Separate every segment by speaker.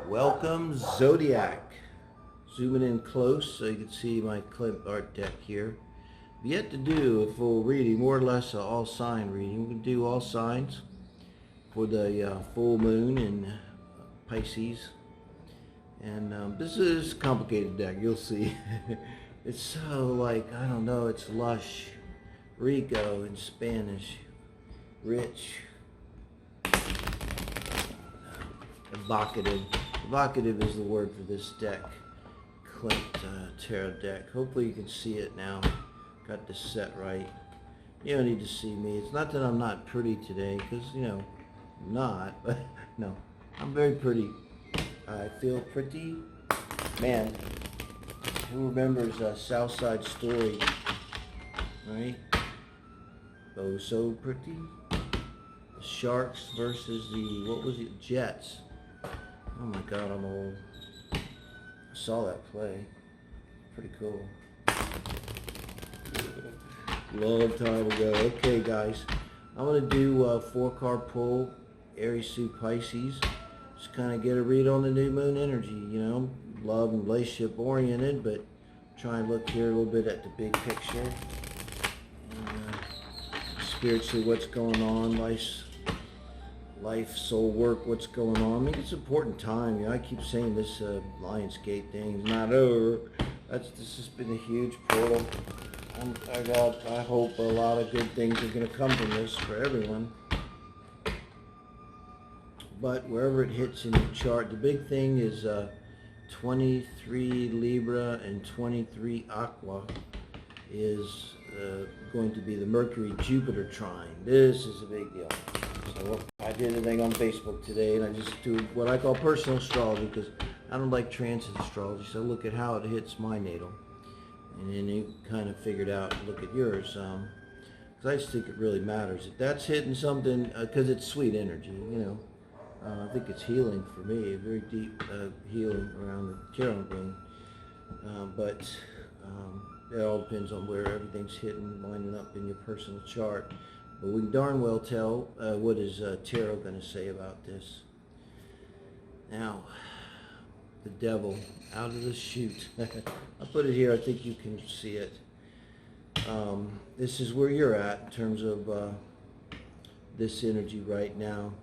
Speaker 1: Welcome, Zodiac. Zooming in close so you can see my clip art deck here. I've yet to do a full reading, more or less an all sign reading. We can do all signs for the full moon in Pisces. And this is a complicated deck, you'll see. It's so like, I don't know, it's lush, rico in Spanish, rich, evocative. Evocative is the word for this deck. Clint tarot deck. Hopefully you can see it now. Got this set right. You don't need to see me. It's not that I'm not pretty today, because, you know, I'm not. But, no, I'm very pretty. I feel pretty. Man, who remembers South Side Story? Right? Oh, so pretty. The Sharks versus the, what was it, Jets. Oh my God, I'm old. I saw that play. Pretty cool. Long time ago. Okay, guys. I'm going to do a 4-card pull, Aries through Pisces. Just kind of get a read on the new moon energy, you know. Love and relationship oriented, but try and look here a little bit at the big picture. And, spiritually, what's going on, life, soul work, what's going on. I mean, it's an important time. You know, I keep saying this Lionsgate thing is not over. This has been a huge portal. I hope a lot of good things are going to come from this for everyone. But wherever it hits in your chart, the big thing is 23 Libra and 23 Aqua is going to be the Mercury-Jupiter trine. This is a big deal. So I did a thing on Facebook today, and I just do what I call personal astrology, because I don't like transit astrology, so I look at how it hits my natal. And then you kind of figured out, look at yours. Because I just think it really matters. If that's hitting something, because it's sweet energy, you know. I think it's healing for me, very deep healing around the tarot ring. But it all depends on where everything's hitting, lining up in your personal chart. But we can darn well tell what is tarot going to say about this. Now, the devil out of the chute. I'll put it here. I think you can see it. This is where you're at in terms of this energy right now.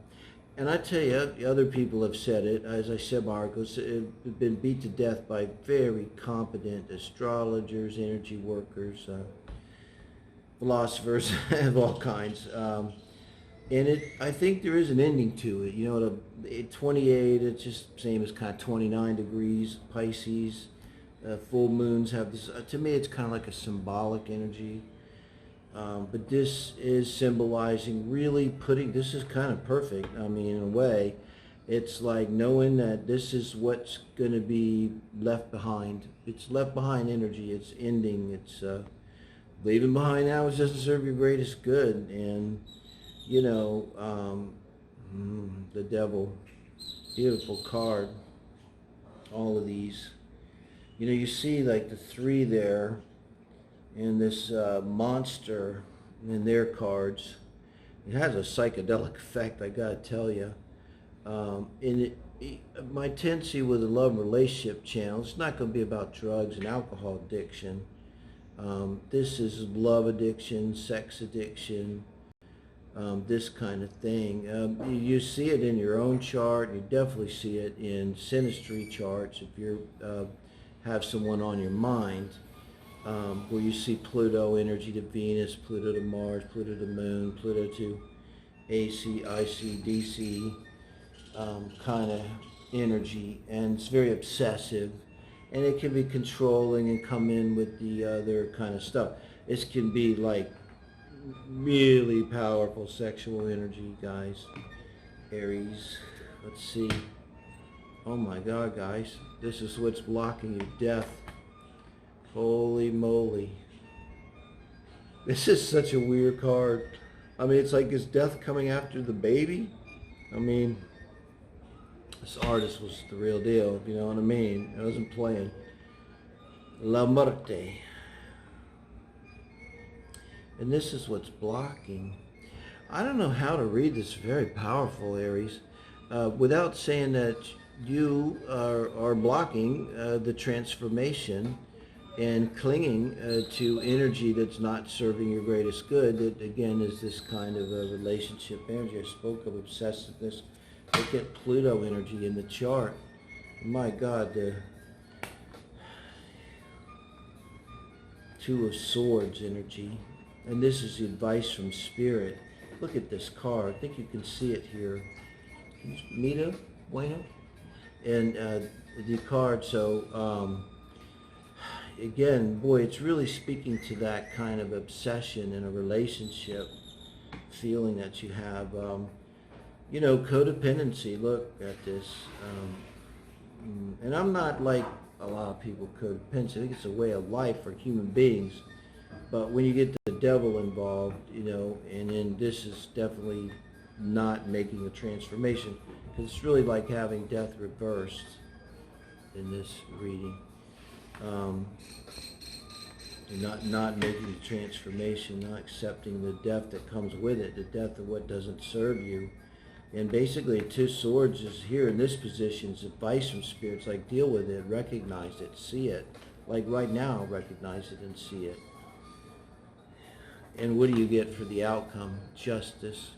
Speaker 1: And I tell you, other people have said it. As I said, my articles have been beat to death by very competent astrologers, energy workers, philosophers of all kinds. And I think there is an ending to it. You know, at 28, it's just same as kind of 29 degrees, Pisces. Full moons have this, to me, it's kind of like a symbolic energy. But this is symbolizing really this is kind of perfect. I mean, in a way, it's like knowing that this is what's going to be left behind. It's left behind energy. It's ending. It's leaving behind now, which doesn't serve your greatest good. And, you know, the devil, beautiful card, all of these. You know, you see like the 3 there, and this monster in their cards. It has a psychedelic effect, I gotta tell you. My tendency with the love relationship channel, it's not going to be about drugs and alcohol addiction. This is love addiction, sex addiction, this kind of thing. You see it in your own chart. You definitely see it in Synastry charts if you have someone on your mind. Where you see Pluto energy to Venus, Pluto to Mars, Pluto to Moon, Pluto to AC, IC, DC kind of energy, and it's very obsessive, and it can be controlling and come in with the other kind of stuff. This can be like really powerful sexual energy, guys. Aries, let's see. Oh my God, guys, this is what's blocking your death. Holy moly. This is such a weird card. I mean, it's like, is death coming after the baby? I mean, this artist was the real deal, if you know what I mean. I wasn't playing. La Muerte. And this is what's blocking. I don't know how to read this. Very powerful, Aries. Without saying that you are blocking the transformation and clinging to energy that's not serving your greatest good. That again is this kind of a relationship energy. I spoke of obsessiveness. Look at Pluto energy in the chart. My God, the Two of Swords energy. And this is the advice from Spirit. Look at this card. I think you can see it here. Mita, bueno. And the card, so again, boy, it's really speaking to that kind of obsession in a relationship feeling that you have. You know, codependency. Look at this. And I'm not like a lot of people codependent. I think it's a way of life for human beings. But when you get the devil involved, you know, and then this is definitely not making a transformation, because it's really like having death reversed in this reading. Not making the transformation, not accepting the death that comes with it, the death of what doesn't serve you. And basically, Two Swords is here in this position. It's advice from spirits, like deal with it, recognize it, see it. Like right now, recognize it and see it. And what do you get for the outcome? Justice.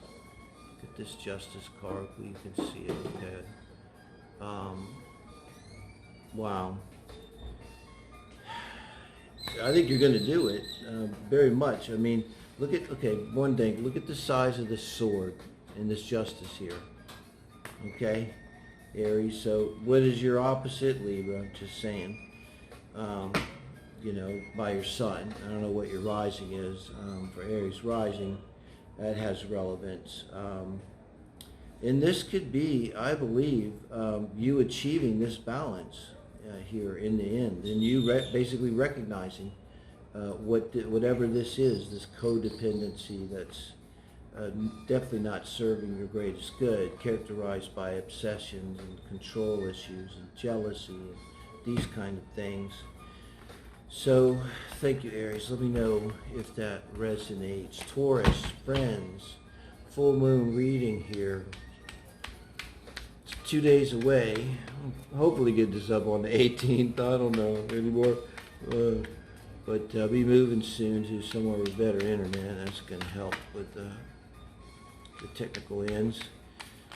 Speaker 1: Get this Justice card. You can see it. Okay. Wow. I think you're going to do it very much. I mean, look at, okay, one thing. Look at the size of the sword in this Justice here. Okay, Aries. So what is your opposite? Libra. Just saying. You know, by your sun. I don't know what your rising is. For Aries rising, that has relevance. And this could be, I believe, you achieving this balance here in the end. And you basically recognizing whatever this is, this codependency that's definitely not serving your greatest good, characterized by obsessions and control issues and jealousy and these kind of things. So, thank you, Aries. Let me know if that resonates. Taurus, friends, full moon reading here. It's 2 days away. Hopefully get this up on the 18th. I don't know anymore. But I'll be moving soon to somewhere with better internet. That's going to help with the technical ends.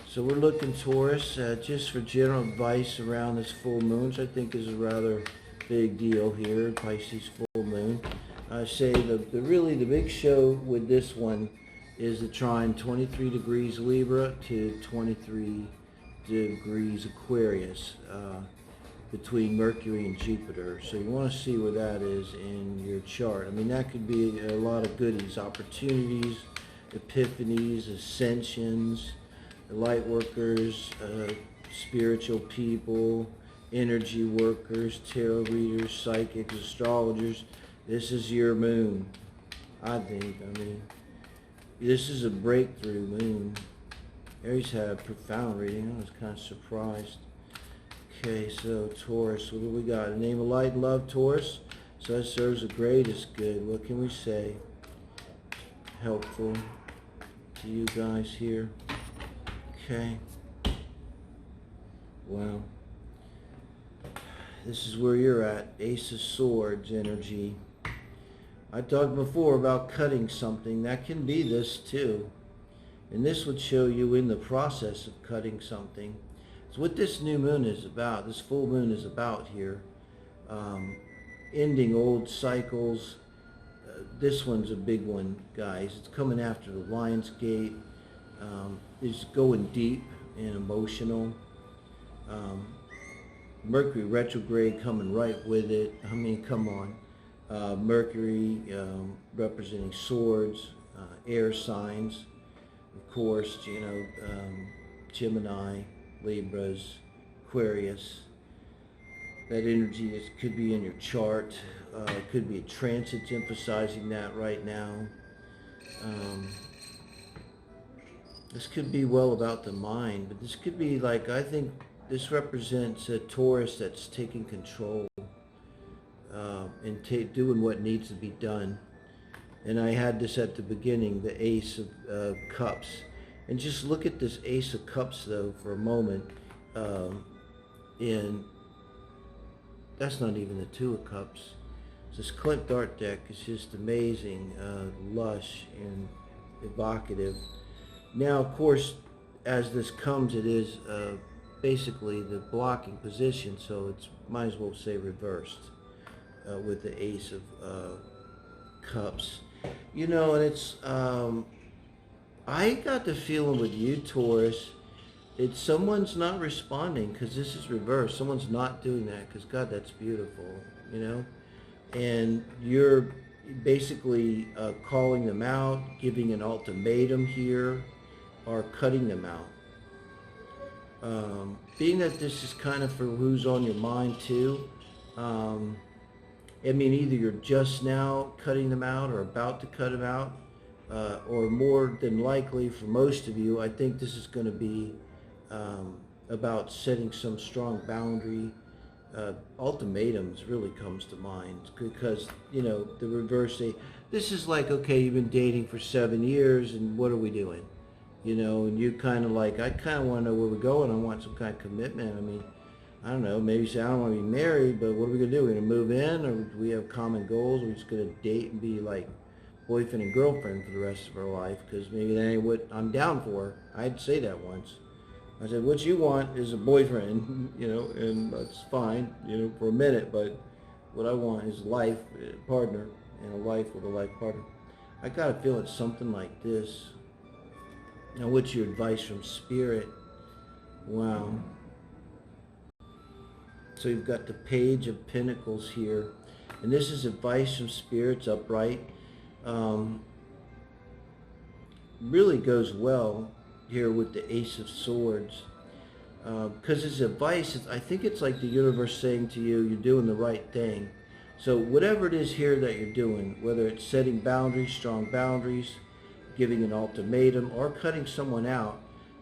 Speaker 1: So we're looking, Taurus, just for general advice around this full moon, which I think is a rather big deal here, Pisces full moon. I say the big show with this one is the trine 23 degrees Libra to 23 degrees Aquarius between Mercury and Jupiter. So you want to see where that is in your chart. I mean, that could be a lot of goodies, opportunities, epiphanies, ascensions, light workers, spiritual people, energy workers, tarot readers, psychics, astrologers. This is your moon, I think. I mean, this is a breakthrough moon. Aries had a profound reading. I was kind of surprised. Okay, so Taurus, what do we got? The name of light and love, Taurus. So that serves the greatest good. What can we say? Helpful to you guys here. Okay. Wow. This is where you're at. Ace of Swords energy. I talked before about cutting something. That can be this too. And this would show you in the process of cutting something. It's what this new moon is about. This full moon is about here. Ending old cycles. This one's a big one, guys. It's coming after the Lion's Gate. It's going deep and emotional. Mercury retrograde coming right with it. I mean, come on. Mercury representing swords, air signs, of course, you know, Gemini, Libras, Aquarius. That energy could be in your chart. It could be a transit emphasizing that right now. This could be well about the mind, but this could be like, I think this represents a Taurus that's taking control and doing what needs to be done. And I had this at the beginning, the Ace of Cups. And just look at this Ace of Cups, though, for a moment. And that's not even the Two of Cups. This Clint Dart deck is just amazing, lush and evocative. Now, of course, as this comes, it is basically the blocking position, so it's might as well say reversed with the Ace of Cups. You know, and it's I got the feeling with you, Taurus, it's someone's not responding because this is reversed. Someone's not doing that because, God, that's beautiful, you know? And you're basically calling them out, giving an ultimatum here, or cutting them out. Being that this is kind of for who's on your mind too, I mean, either you're just now cutting them out or about to cut them out, or more than likely for most of you, I think this is going to be about setting some strong boundary. Ultimatums really comes to mind because, you know, the reverse, this is like, okay, you've been dating for 7 years and what are we doing? You know, and you kind of like, I kind of want to know where we're going. I want some kind of commitment. I mean, I don't know, maybe say, I don't want to be married, but what are we going to do? We're going to move in, or do we have common goals? We're just going to date and be like boyfriend and girlfriend for the rest of our life, because maybe that ain't what I'm down for. I'd say that once. I said, what you want is a boyfriend, you know, and that's fine, you know, for a minute, but what I want is a life partner, and a life with a life partner. I got to feel it's something like this. Now, what's your advice from Spirit? Wow. So you've got the Page of Pentacles here, and this is advice from Spirit's upright. Really goes well here with the Ace of Swords, because his advice is, I think it's like the universe saying to you, you're doing the right thing. So whatever it is here that you're doing, whether it's setting boundaries, strong boundaries, giving an ultimatum, or cutting someone out,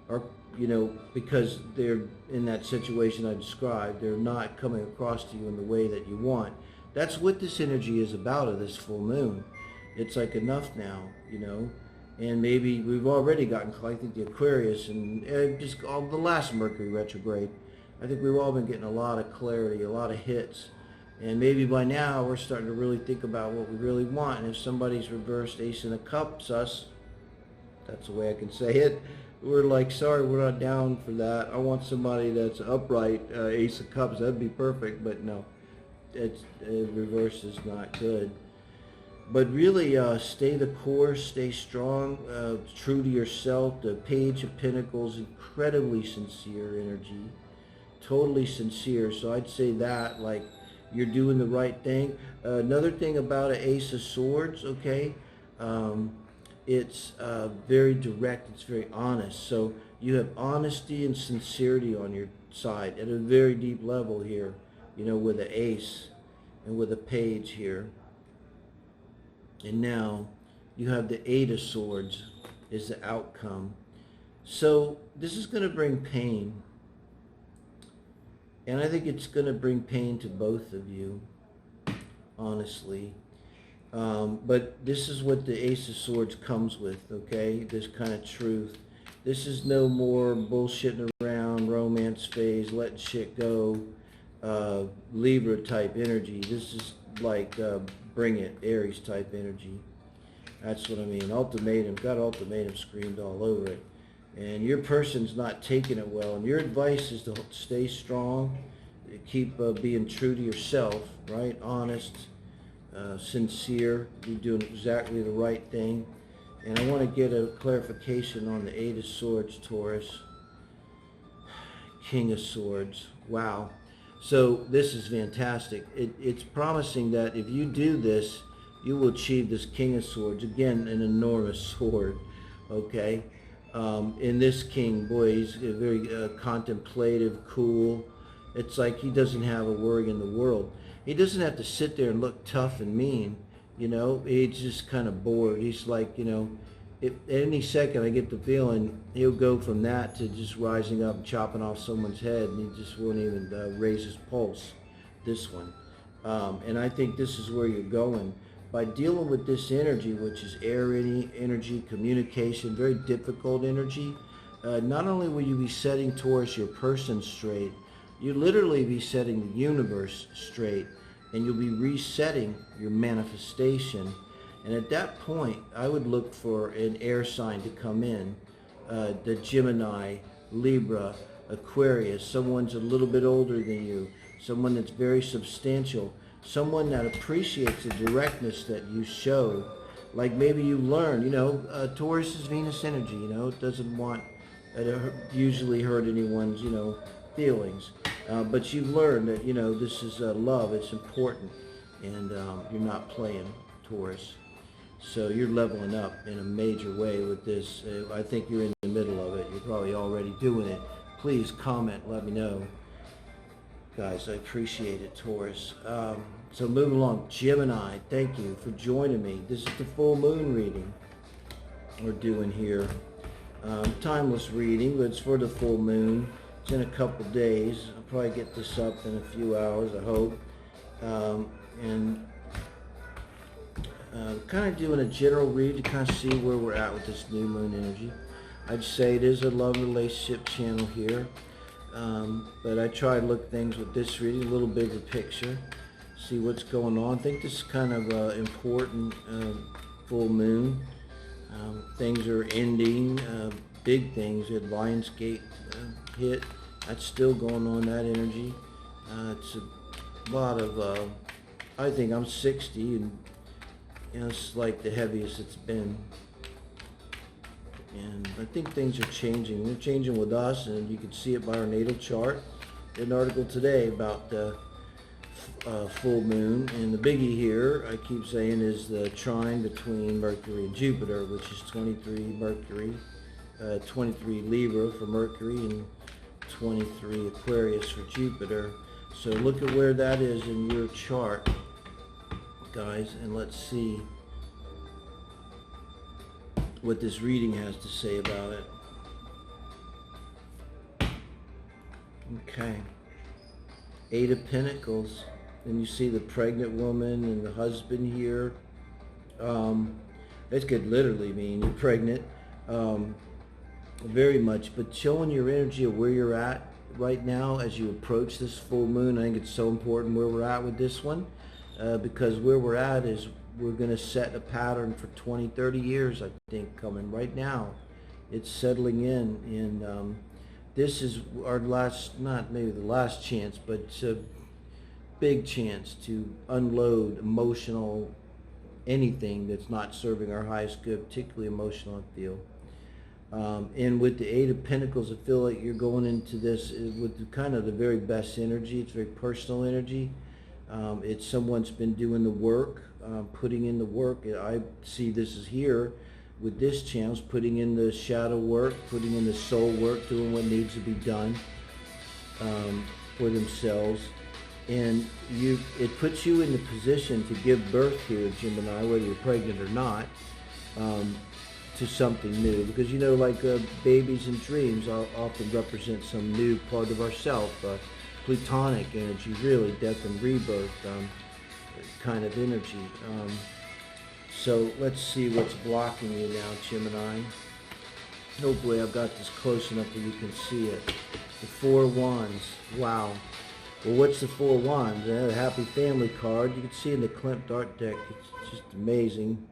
Speaker 1: or, you know, because they're in that situation I described, they're not coming across to you in the way that you want. That's what this energy is about of this full moon. It's like enough now, you know. And maybe we've already gotten, I think, the Aquarius and just all the last Mercury retrograde. I think we've all been getting a lot of clarity, a lot of hits. And maybe by now we're starting to really think about what we really want. And if somebody's reversed Ace in the Cups, us, that's the way I can say it, we're like, sorry, we're not down for that. I want somebody that's upright, Ace of Cups, that'd be perfect. But no, it's reverse is not good. But really, stay the course, stay strong, true to yourself. The Page of Pentacles, incredibly sincere energy, totally sincere. So I'd say that, like, you're doing the right thing. Another thing about an Ace of Swords, okay, it's very direct, it's very honest. So you have honesty and sincerity on your side at a very deep level here, you know, with an Ace and with a Page here. And now you have the Eight of Swords is the outcome. So this is going to bring pain. And I think it's going to bring pain to both of you, honestly. But this is what the Ace of Swords comes with, okay? This kind of truth. This is no more bullshitting around, romance phase, letting shit go, Libra type energy. This is like bring it, Aries type energy. That's what I mean. Ultimatum, got ultimatum screamed all over it. And your person's not taking it well. And your advice is to stay strong, keep being true to yourself, right? Honest, sincere. You're doing exactly the right thing. And I want to get a clarification on the Eight of Swords, Taurus. King of Swords. Wow. So this is fantastic. It's promising that if you do this, you will achieve this King of Swords. Again, an enormous sword, okay? In this king, boy, he's very contemplative, cool. It's like he doesn't have a worry in the world. He doesn't have to sit there and look tough and mean, you know? He's just kind of bored. He's like, you know, if any second I get the feeling he'll go from that to just rising up and chopping off someone's head, and he just won't even raise his pulse, this one. And I think this is where you're going. By dealing with this energy, which is air energy, communication, very difficult energy, not only will you be setting Taurus your person straight, You literally be setting the universe straight, and you'll be resetting your manifestation. And at that point, I would look for an air sign to come in, the Gemini, Libra, Aquarius, someone's a little bit older than you, someone that's very substantial, someone that appreciates the directness that you show. Like maybe you learn, Taurus is Venus energy, it doesn't want to usually hurt anyone's, feelings. But you've learned that, this is love, it's important, and you're not playing, Taurus. So you're leveling up in a major way with this. I think you're in the middle of it. You're probably already doing it. Please comment, let me know. Guys, I appreciate it, Taurus. So moving along, Gemini, thank you for joining me. This is the full moon reading we're doing here. Timeless reading, but it's for the full moon. It's in a couple days. I'll probably get this up in a few hours, I hope. Kind of doing a general read to kind of see where we're at with this new moon energy. I'd say it is a love relationship channel here. But I try to look at things with this reading, a little bigger picture, see what's going on. I think this is kind of important full moon. Things are ending, big things. We had Lionsgate hit. That's still going on, that energy. It's a lot of, I think I'm 60 and it's like the heaviest it's been. And I think things are changing. They're changing with us, and you can see it by our natal chart. There's an article today about the full moon, and the biggie here, I keep saying, is the trine between Mercury and Jupiter, which is 23 Mercury, 23 Libra for Mercury, and 23 Aquarius for Jupiter. So look at where that is in your chart, guys, and let's see what this reading has to say about it. Okay. 8 of Pentacles. And you see the pregnant woman and the husband here. This could literally mean you're pregnant. Very much. But showing your energy of where you're at right now as you approach this full moon. I think it's so important where we're at with this one. Because where we're at is we're going to set a pattern for 20, 30 years, I think, coming right now. It's settling in, and this is our last, not maybe the last chance, but it's a big chance to unload emotional, anything that's not serving our highest good, particularly emotional, I feel. And with the 8 of Pentacles, I feel like you're going into this with kind of the very best energy. It's very personal energy. It's someone's been doing the work, putting in the work. I see this is here with this channel, putting in the shadow work, putting in the soul work, doing what needs to be done for themselves. And it puts you in the position to give birth here, Gemini, whether you're pregnant or not, to something new. Because like babies and dreams often represent some new part of ourself. Plutonic energy, really, death and rebirth kind of energy. So let's see what's blocking you now, Gemini. Hopefully I've got this close enough that you can see it. The 4 Wands. Wow. Well, what's the 4 Wands? The Happy Family card. You can see in the Klimt art deck. It's just amazing.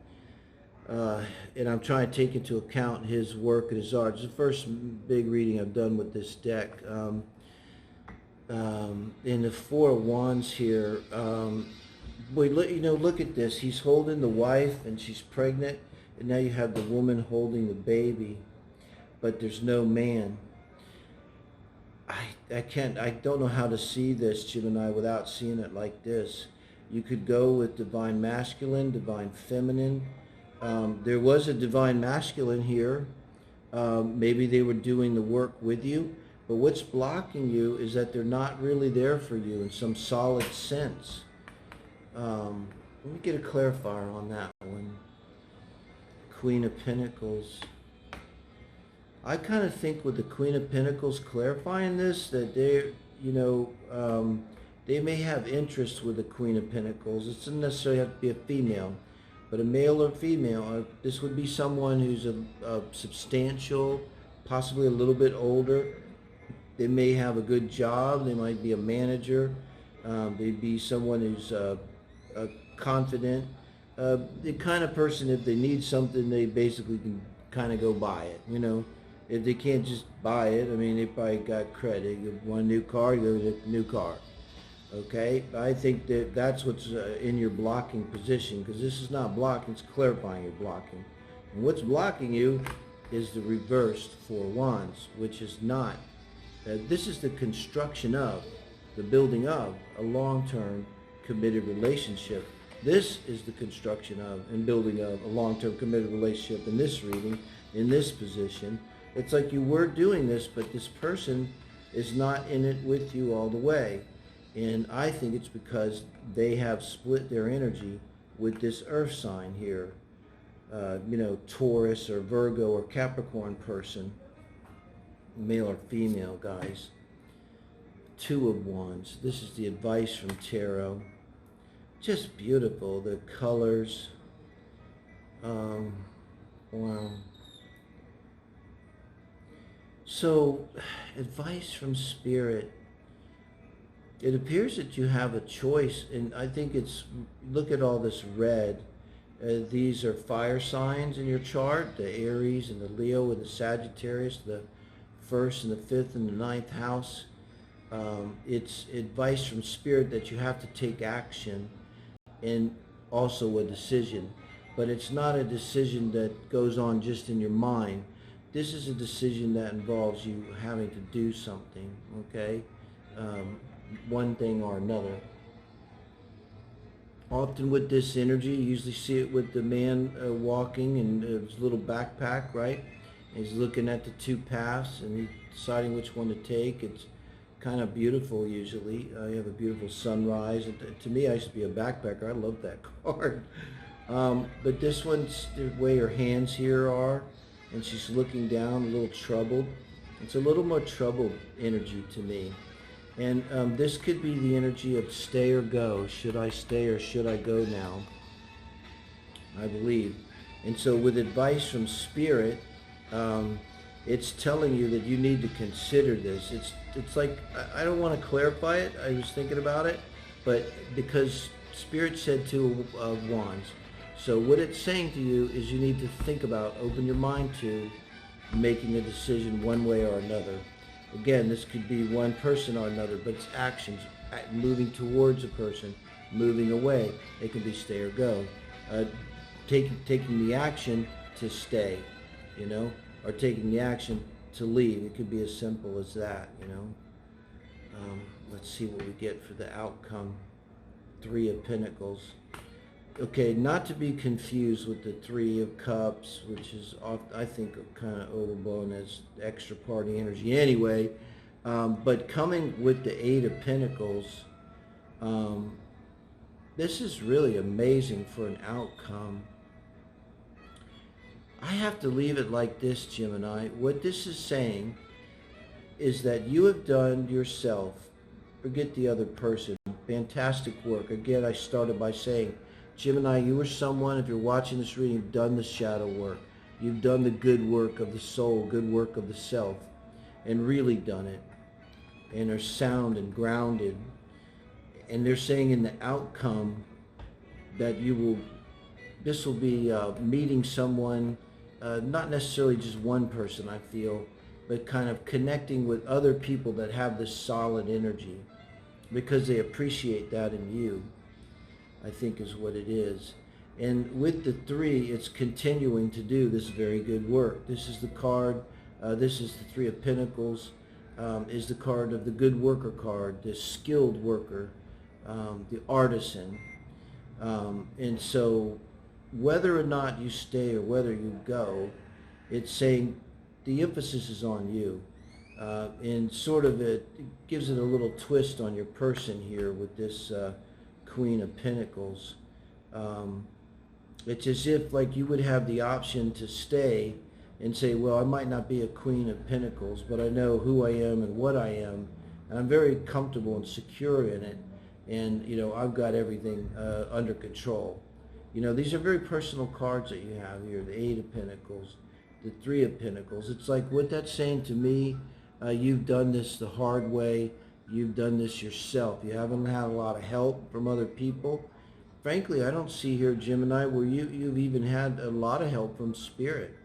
Speaker 1: And I'm trying to take into account his work and his art. It's the first big reading I've done with this deck. In the 4 Wands here, look at this. He's holding the wife and she's pregnant, and now you have the woman holding the baby, but there's no man. I don't know how to see this, Gemini, without seeing it like this. You could go with divine masculine, divine feminine. There was a divine masculine here. Maybe they were doing the work with you. But what's blocking you is that they're not really there for you in some solid sense. Let me get a clarifier on that one. Queen of Pentacles. I kind of think with the Queen of Pentacles clarifying this, that they may have interest with the Queen of Pentacles. It doesn't necessarily have to be a female, but a male or female. This would be someone who's a substantial, possibly a little bit older. They may have a good job. They might be a manager. They'd be someone who's confident. The kind of person, if they need something, they basically can kind of go buy it. You know, if they can't just buy it, I mean, they probably got credit. You want a new car, you go to the new car. Okay, I think that that's what's in your blocking position, because this is not blocking, it's clarifying your blocking. And what's blocking you is the reversed Four Wands, which is not. This is the construction of, the building of a long-term committed relationship. This is the construction of and building of a long-term committed relationship in this reading, in this position. It's like you were doing this, but this person is not in it with you all the way. And I think it's because they have split their energy with this earth sign here. You know, Taurus or Virgo or Capricorn person, male or female, guys. Two of Wands. This is the advice from Tarot. Just beautiful. The colors. Wow. So, advice from Spirit. It appears that you have a choice, and I think it's, look at all this red. These are fire signs in your chart, the Aries and the Leo and the Sagittarius, the 1st and the 5th and the 9th house. It's advice from Spirit that you have to take action and also a decision. But it's not a decision that goes on just in your mind. This is a decision that involves you having to do something, okay? One thing or another. Often with this energy, you usually see it with the man walking and his little backpack, right? He's looking at the two paths and he's deciding which one to take. It's kind of beautiful usually. You have a beautiful sunrise. To me, I used to be a backpacker. I love that card. But this one's the way her hands here are, and she's looking down, a little troubled. It's a little more troubled energy to me. And this could be the energy of stay or go. Should I stay or should I go now? I believe. And so with advice from Spirit, it's telling you that you need to consider this. It's like, I don't want to clarify it. I was thinking about it. But because Spirit said Two of Wands. So what it's saying to you is you need to think about, open your mind to making a decision one way or another. Again, this could be one person or another, but it's actions, moving towards a person, moving away. It can be stay or go. Taking the action to stay, you know, or taking the action to leave. It could be as simple as that, you know. Let's see what we get for the outcome. Three of Pentacles. Okay, not to be confused with the Three of Cups, which is, I think, kind of overblown as extra party energy anyway. But coming with the Eight of Pentacles, this is really amazing for an outcome. I have to leave it like this, Gemini. What this is saying is that you have done yourself, forget the other person, fantastic work. Again, I started by saying, Gemini, you are someone, if you're watching this reading, you've done the shadow work. You've done the good work of the soul, good work of the self, and really done it, and are sound and grounded. And they're saying in the outcome that this will be meeting someone, not necessarily just one person, I feel, but kind of connecting with other people that have this solid energy because they appreciate that in you, I think is what it is. And with the Three, it's continuing to do this very good work. This is the card, this is the Three of Pentacles, is the card of the good worker card, the skilled worker, the artisan. And so whether or not you stay or whether you go, it's saying the emphasis is on you. And sort of it gives it a little twist on your person here with this Queen of Pentacles. It's as if like you would have the option to stay and say, well, I might not be a Queen of Pentacles, but I know who I am and what I am, and I'm very comfortable and secure in it, and you know, I've got everything under control. You know, these are very personal cards that you have here, the Eight of Pentacles, the Three of Pentacles. It's like what that's saying to me, You've done this the hard way. You've done this yourself. You haven't had a lot of help from other people. Frankly, I don't see here, Gemini, where you've even had a lot of help from Spirit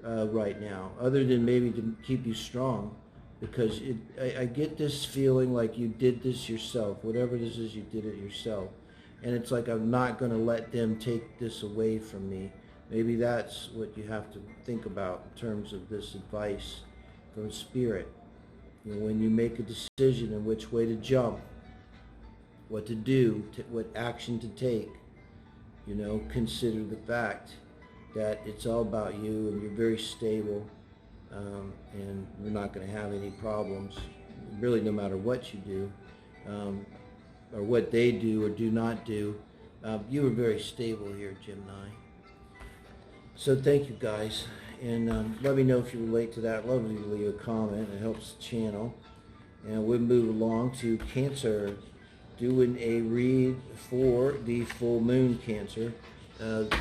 Speaker 1: right now, other than maybe to keep you strong. Because I get this feeling like you did this yourself. Whatever this is, you did it yourself. And it's like, I'm not going to let them take this away from me. Maybe that's what you have to think about in terms of this advice from Spirit. You know, when you make a decision in which way to jump, what to do, what action to take, you know, consider the fact that it's all about you and you're very stable. And you're not going to have any problems, really, no matter what you do, or what they do or do not do. You were very stable here, Gemini. So thank you, guys. And let me know if you relate to that. Love you to leave a comment. It helps the channel. And we'll move along to Cancer, doing a read for the full moon, Cancer.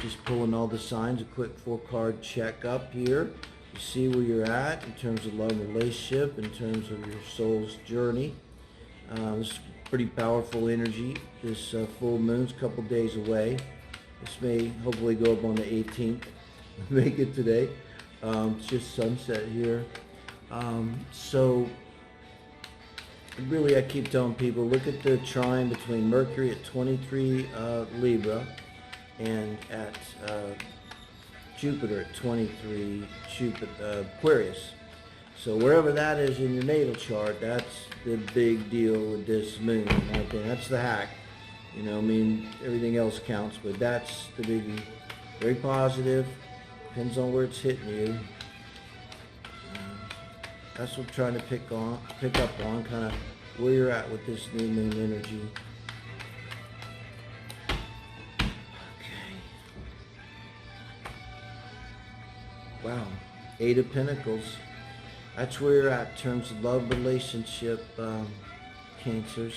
Speaker 1: Just pulling all the signs, a quick 4-card check up here. You see where you're at in terms of love and relationship, in terms of your soul's journey. This pretty powerful energy. This full moon's a couple days away. This may hopefully go up on the 18th. Make it today. It's just sunset here. So really, I keep telling people, look at the trine between Mercury at 23 Libra and at Jupiter at 23 Aquarius. So wherever that is in your natal chart, that's the big deal with this moon. I think that's the hack. You know, I mean, everything else counts, but that's the biggie. Very positive. Depends on where it's hitting you. That's what I'm trying to pick up on, kind of where you're at with this new moon energy. Wow, 8 of Pentacles. That's where you're at in terms of love, relationship, Cancers.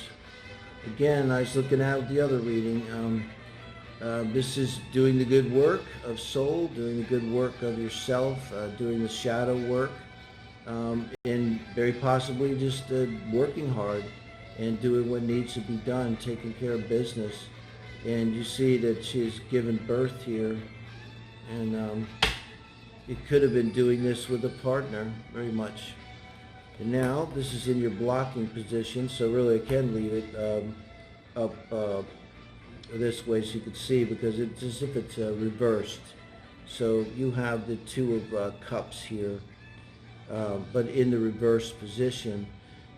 Speaker 1: Again, I was looking at the other reading. This is doing the good work of soul, doing the good work of yourself, doing the shadow work, and very possibly just working hard and doing what needs to be done, taking care of business. And you see that she's given birth here, and you could have been doing this with a partner, very much. And now this is in your blocking position, so really I can leave it up this way so you can see, because it's as if it's reversed. So you have the 2 of Cups here, but in the reverse position.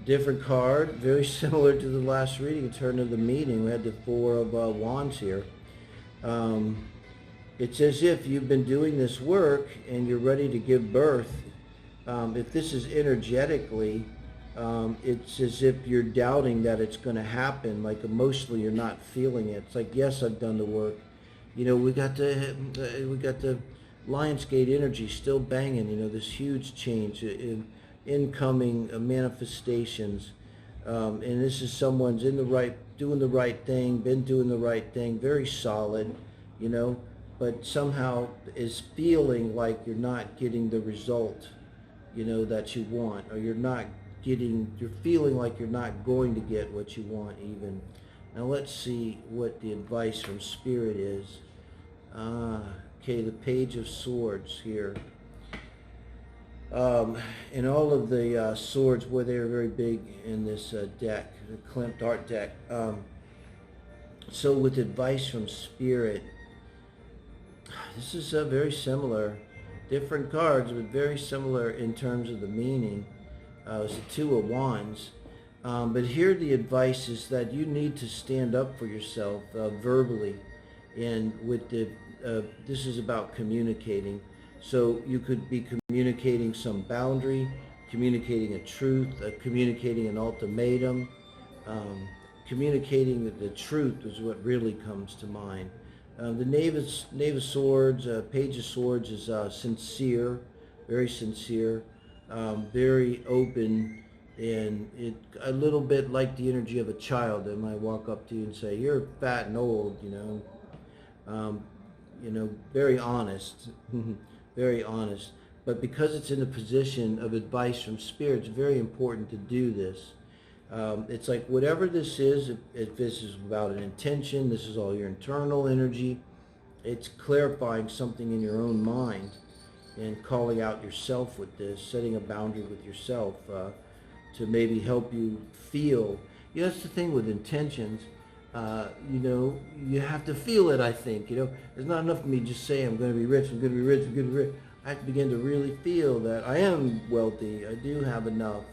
Speaker 1: Different card, very similar to the last reading, turn of the meeting. We had the 4 of Wands here. It's as if you've been doing this work and you're ready to give birth. If this is energetically, it's as if you're doubting that it's going to happen. Like emotionally, you're not feeling it. It's like, yes, I've done the work. You know, we got the Lionsgate energy still banging. You know, this huge change in incoming manifestations, and this is someone's in the right, doing the right thing, been doing the right thing, very solid. You know. But somehow is feeling like you're not getting the result, you know, that you want, or you're feeling like you're not going to get what you want even. Now let's see what the advice from Spirit is. Okay, the Page of Swords here. And all of the swords, boy, they are very big in this deck, the Klimt art deck. So with advice from Spirit, this is very similar, different cards, but very similar in terms of the meaning. It's the 2 of Wands. But here the advice is that you need to stand up for yourself verbally. And with the, this is about communicating. So you could be communicating some boundary, communicating a truth, communicating an ultimatum. Communicating the truth is what really comes to mind. The Knave of Swords, Page of Swords is sincere, very sincere, very open, and a little bit like the energy of a child that might walk up to you and say, "You're fat and old," you know, very honest, very honest. but because it's in a position of advice from Spirit, it's very important to do this. It's like whatever this is, if this is about an intention, this is all your internal energy, it's clarifying something in your own mind and calling out yourself with this, setting a boundary with yourself to maybe help you feel. You know, that's the thing with intentions. You know, you have to feel it, I think. You know, it's not enough for me just saying I'm going to be rich, I'm going to be rich, I'm going to be rich. I have to begin to really feel that I am wealthy, I do have enough.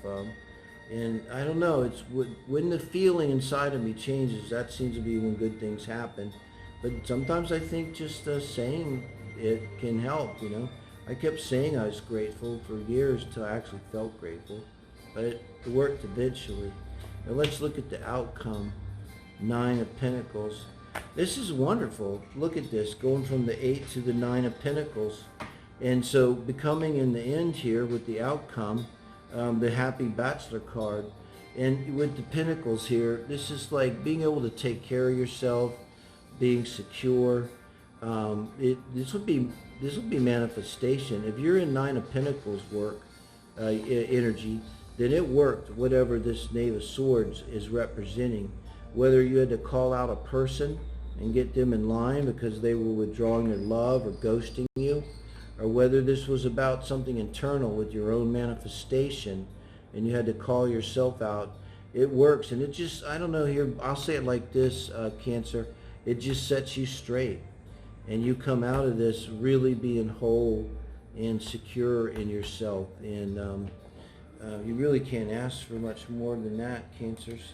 Speaker 1: And I don't know, it's when the feeling inside of me changes, that seems to be when good things happen. But sometimes I think just saying it can help, you know. I kept saying I was grateful for years until I actually felt grateful. But it worked eventually. Now let's look at the outcome. 9 of Pentacles. This is wonderful. Look at this, going from the 8 to the 9 of Pentacles. And so becoming in the end here with the outcome, the Happy Bachelor card. And with the Pentacles here, this is like being able to take care of yourself, being secure. This would be manifestation. If you're in 9 of Pentacles work, energy, then it worked, whatever this Knave of Swords is representing. Whether you had to call out a person and get them in line because they were withdrawing their love or ghosting you, or whether this was about something internal with your own manifestation and you had to call yourself out, it works. And it just, I don't know, here, I'll say it like this, Cancer, it just sets you straight. And you come out of this really being whole and secure in yourself. And you really can't ask for much more than that, Cancers.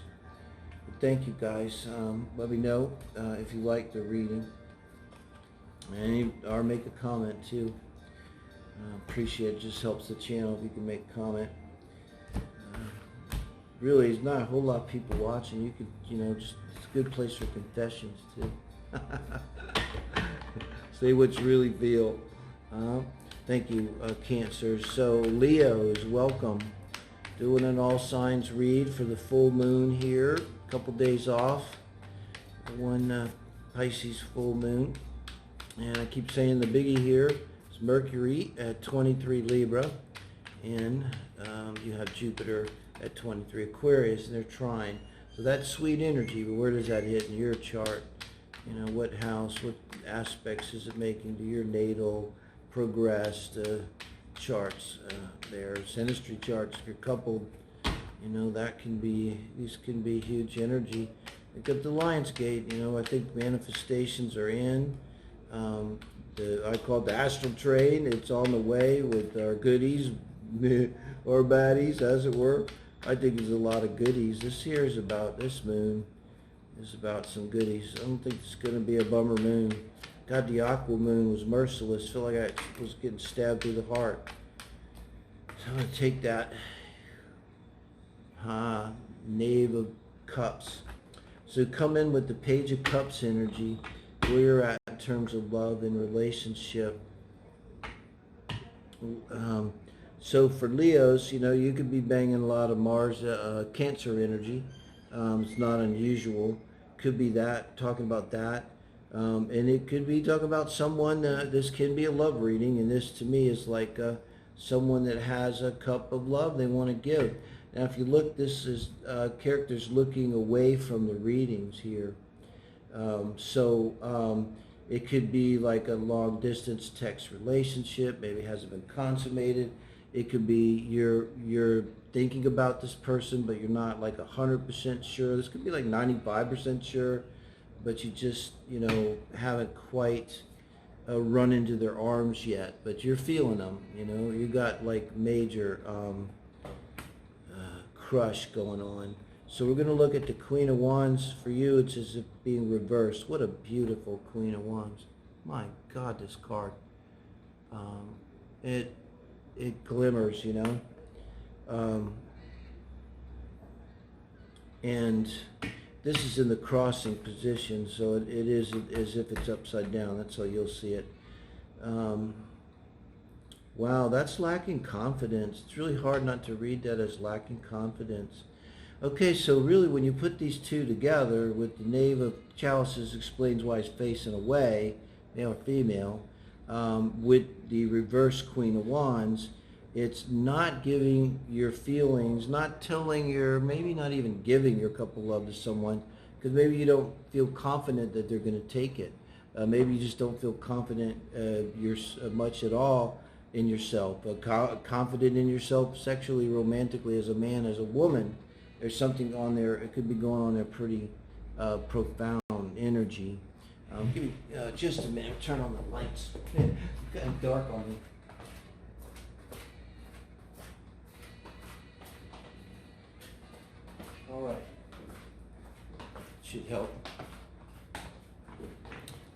Speaker 1: But thank you, guys. Let me know if you like the reading. Or make a comment, too. Appreciate it. Just helps the channel if you can make a comment. Really, there's not a whole lot of people watching. You could, you know, just, it's a good place for confessions, too. Say what you really feel. Thank you, Cancer. So, Leos, welcome. Doing an all signs read for the full moon here. A couple days off. One Pisces full moon. And I keep saying the biggie here is Mercury at 23 Libra. And you have Jupiter at 23 Aquarius, and they're trine. So that's sweet energy, but where does that hit in your chart? You know, what house, what aspects is it making to your natal, progressed charts there? Synastry charts, if you're coupled, you know, that can be, these can be huge energy. Look at the Lionsgate, you know, I think manifestations are in. I call it the astral train. It's on the way with our goodies, or baddies, as it were. I think there's a lot of goodies. This here is about, this moon is about some goodies. I don't think it's going to be a bummer moon. God, the aqua moon was merciless. I feel like I was getting stabbed through the heart. So I'm going to take that Knave of Cups. So come in with the Page of Cups energy, where you're at in terms of love and relationship. So for Leos, you know, you could be banging a lot of Mars, Cancer energy. It's not unusual. Could be that, talking about that. And it could be talking about someone, this can be a love reading, and this to me is like someone that has a cup of love they want to give. Now if you look, this is characters looking away from the readings here. It could be like a long distance text relationship, maybe it hasn't been consummated. It could be you're thinking about this person, but you're not like 100% sure. This could be like 95% sure, but you just, you know, haven't quite run into their arms yet, but you're feeling them, you know. You got like major crush going on. So we're going to look at the Queen of Wands. For you, it's as if being reversed. What a beautiful Queen of Wands. My God, this card. It glimmers, you know. And this is in the crossing position, so it is as if it's upside down. That's how you'll see it. Wow, that's lacking confidence. It's really hard not to read that as lacking confidence. Okay, so really when you put these two together with the Knave of Chalices explains why he's facing away, male or female. with the reverse Queen of Wands, it's not giving your feelings, not telling your, maybe not even giving your cup of love to someone, because maybe you don't feel confident that they're going to take it. Maybe you just don't feel confident much at all in yourself. Confident in yourself sexually, romantically, as a man, as a woman. There's something on there, it could be going on there pretty profound energy. Give me just a minute, turn on the lights. It's kind of dark on me. All right. Should help.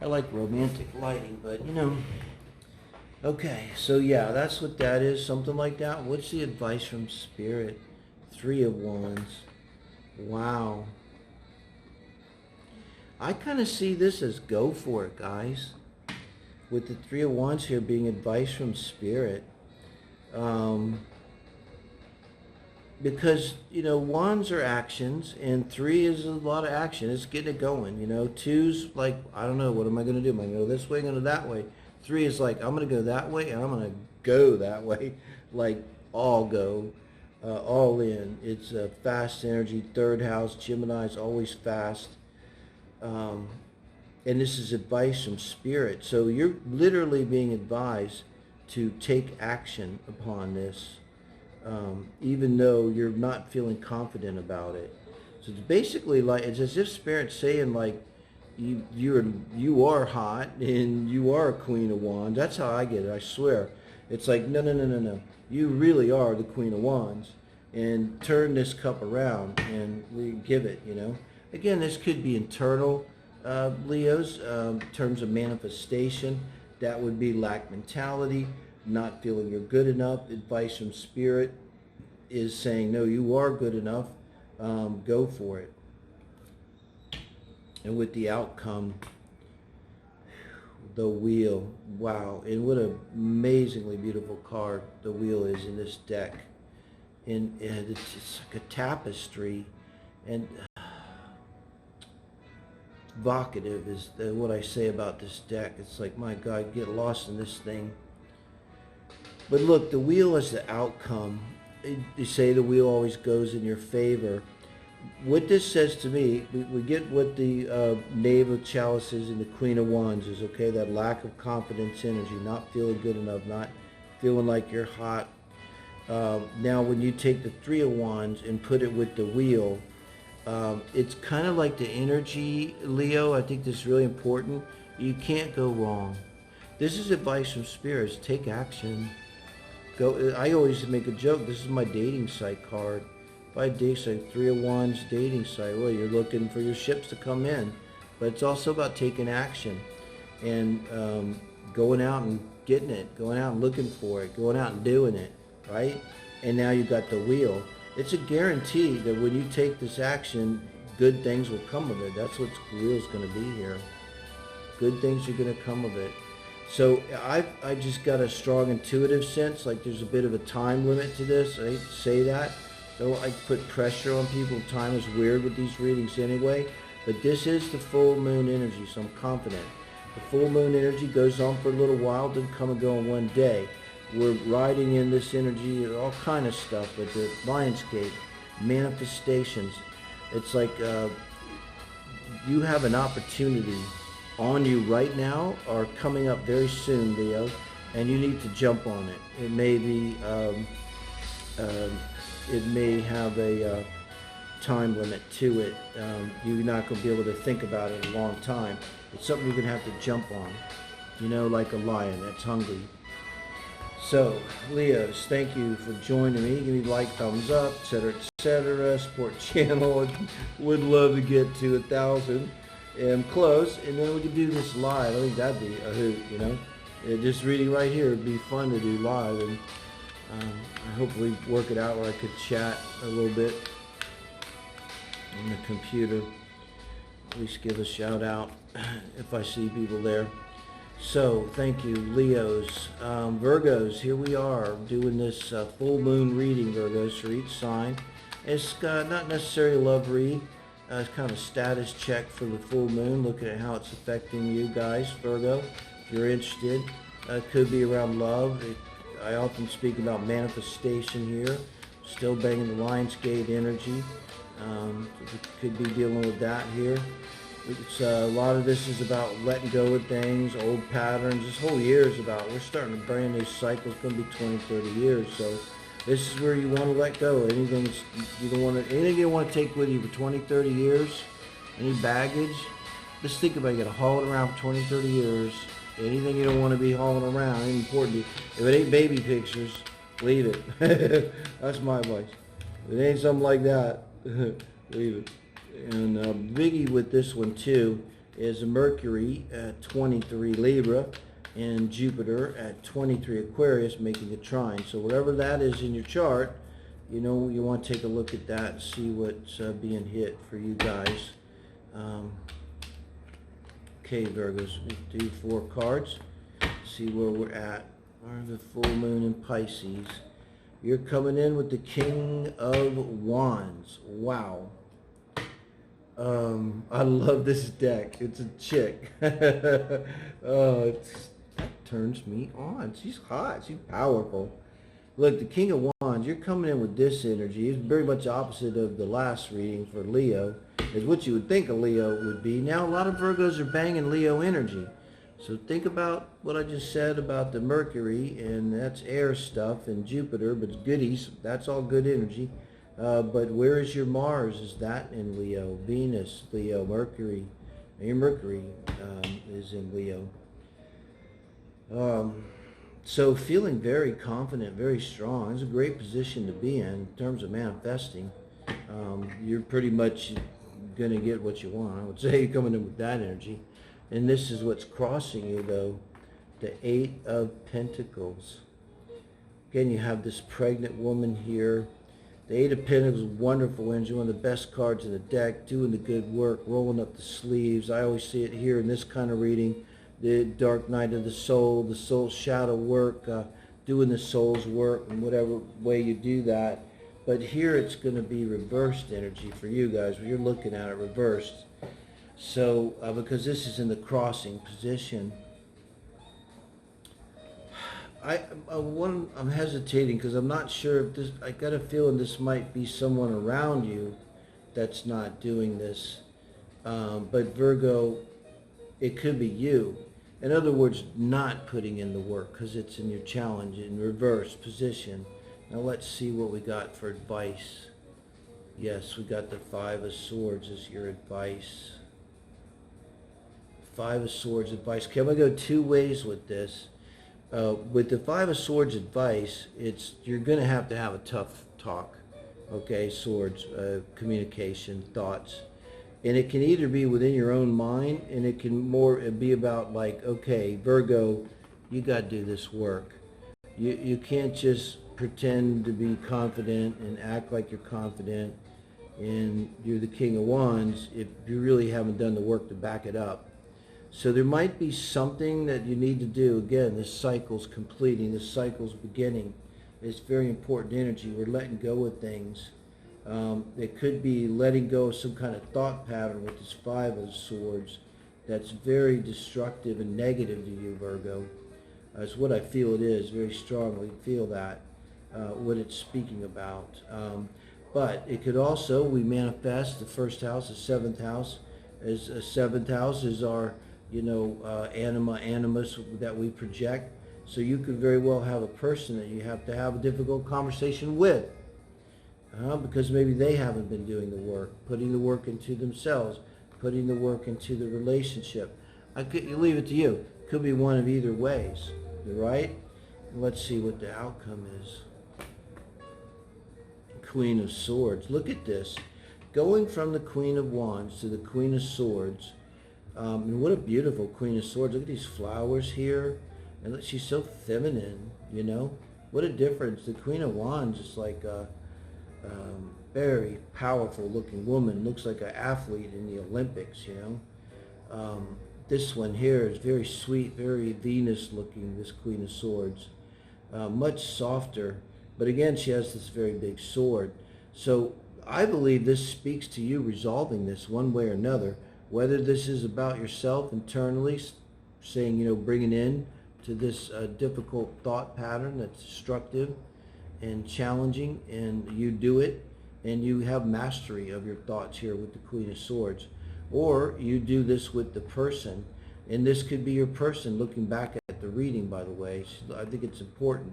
Speaker 1: I like romantic lighting, but you know. Okay, so yeah, that's what that is, something like that. What's the advice from Spirit? 3 of Wands. Wow. I kind of see this as go for it, guys. With the 3 of Wands here being advice from Spirit. Because, you know, Wands are actions, and 3 is a lot of action. It's getting it going, you know. 2's like, I don't know, what am I going to do? Am I going to go this way, am I going to go that way? 3 is like, I'm going to go that way, and I'm going to go that way. Like, all go, all in. It's a fast energy. 3rd house, Gemini is always fast. And this is advice from Spirit. So you're literally being advised to take action upon this, even though you're not feeling confident about it. So it's basically like, it's as if Spirit's saying, like, you are hot and you are a Queen of Wands. That's how I get it, I swear. It's like, no. You really are the Queen of Wands, and turn this cup around and we give it, you know. Again, this could be internal, Leos, in terms of manifestation. That would be lack mentality, not feeling you're good enough. Advice from Spirit is saying, no, you are good enough. Go for it. And with the outcome, the Wheel. Wow. And what an amazingly beautiful card the Wheel is in this deck. And it's like a tapestry. And evocative is what I say about this deck. It's like, my God, get lost in this thing. But look, the Wheel is the outcome. You say the Wheel always goes in your favor. What this says to me, we get what the Knave of Chalices and the Queen of Wands is, okay? That lack of confidence energy, not feeling good enough, not feeling like you're hot. Now, when you take the 3 of Wands and put it with the Wheel, it's kind of like the energy, Leo. I think this is really important. You can't go wrong. This is advice from spirits. Take action. Go. I always make a joke. This is my dating site card. If I date site, 3 of Wands dating site, well, you're looking for your ships to come in. But it's also about taking action and going out and getting it, going out and looking for it, going out and doing it, right? And now you got the Wheel. It's a guarantee that when you take this action, good things will come of it. That's what the Wheel's going to be here. Good things are going to come of it. So I just got a strong intuitive sense, like there's a bit of a time limit to this. I hate to say that. Don't like put pressure on people. Time is weird with these readings anyway. But this is the full moon energy, so I'm confident. The full moon energy goes on for a little while, doesn't come and go in one day. We're riding in this energy, all kind of stuff, but the Lionsgate, manifestations. It's like you have an opportunity on you right now or coming up very soon, Leo, and you need to jump on it. It may be, it may have a time limit to it. You're not going to be able to think about it a long time. It's something you're going to have to jump on, you know, like a lion that's hungry. So, Leos, thank you for joining me. Give me like, thumbs up, etc., etc. Support channel. Would love to get to 1,000 and close, and then we could do this live. I think that'd be a hoot, you know. Just reading right here would be fun to do live, and I hopefully work it out where I could chat a little bit on the computer. At least give a shout out if I see people there. So, thank you, Leos. Virgos, here we are doing this full moon reading, Virgos, for each sign. It's not necessarily a love read. It's kind of a status check for the full moon, looking at how it's affecting you guys, Virgo, if you're interested. could be around love. I often speak about manifestation here. Still banging the Lionsgate energy. Could be dealing with that here. A lot of this is about letting go of things, old patterns. This whole year is about, we're starting a brand new cycle. It's going to be 20, 30 years. So this is where you want to let go. Anything you don't want to take with you for 20, 30 years, any baggage. Just think about it. You got to haul it around for 20, 30 years. Anything you don't want to be hauling around, ain't important. If it ain't baby pictures, leave it. That's my advice. If it ain't something like that, leave it. And biggie with this one too is Mercury at 23 Libra and Jupiter at 23 Aquarius making a trine. So wherever that is in your chart, you know, you want to take a look at that and see what's being hit for you guys. Okay, Virgos, we do 4 cards. See where we're at. Or the full moon in Pisces. You're coming in with the King of Wands. Wow. I love this deck. It's a chick. Oh, that turns me on. She's hot. She's powerful. Look, the King of Wands, you're coming in with this energy. It's very much opposite of the last reading for Leo. Is what you would think a Leo would be. Now, a lot of Virgos are banging Leo energy. So think about what I just said about the Mercury, and that's air stuff, and Jupiter, but it's goodies. That's all good energy. But where is your Mars? Is that in Leo? Venus, Leo, Mercury. And your Mercury is in Leo. So feeling very confident, very strong. It's a great position to be in terms of manifesting. You're pretty much going to get what you want. I would say you're coming in with that energy. And this is what's crossing you, though. The 8 of Pentacles. Again, you have this pregnant woman here. The 8 of Pentacles, wonderful energy, one of the best cards in the deck, doing the good work, rolling up the sleeves. I always see it here in this kind of reading. The dark night of the soul shadow work, doing the soul's work in whatever way you do that. But here it's going to be reversed energy for you guys. You're looking at it reversed. So, because this is in the crossing position, I'm hesitating because I'm not sure if this, I got a feeling this might be someone around you that's not doing this. But Virgo, it could be you. In other words, not putting in the work because it's in your challenge in reverse position. Now let's see what we got for advice. Yes, we got the 5 of Swords as your advice. 5 of Swords advice. Okay, I'm going to go 2 ways with this. With the 5 of Swords advice, you're going to have a tough talk. Okay, Swords, communication, thoughts. And it can either be within your own mind, and it can more be about like, okay, Virgo, you got to do this work. You can't just pretend to be confident and act like you're confident and you're the King of Wands if you really haven't done the work to back it up. So there might be something that you need to do. Again, this cycle's completing, this cycle's beginning. It's very important energy. We're letting go of things. It could be letting go of some kind of thought pattern with this 5 of Swords that's very destructive and negative to you, Virgo. That's what I feel it is, very strongly feel that, what it's speaking about. But it could also, we manifest the 1st house, the 7th house, as a 7th house is our, animus that we project. So you could very well have a person that you have to have a difficult conversation with. Because maybe they haven't been doing the work, putting the work into themselves, putting the work into the relationship. You leave it to you. Could be one of either ways, right? Let's see what the outcome is. Queen of Swords. Look at this. Going from the Queen of Wands to the Queen of Swords. And what a beautiful Queen of Swords. Look at these flowers here. And look, she's so feminine, What a difference. The Queen of Wands is like a very powerful looking woman. Looks like an athlete in the Olympics, This one here is very sweet, very Venus looking, this Queen of Swords. Much softer. But again, she has this very big sword. So I believe this speaks to you resolving this one way or another. Whether this is about yourself internally, saying, bringing in to this difficult thought pattern that's destructive and challenging, and you do it, and you have mastery of your thoughts here with the Queen of Swords. Or you do this with the person, and this could be your person looking back at the reading, by the way. I think it's important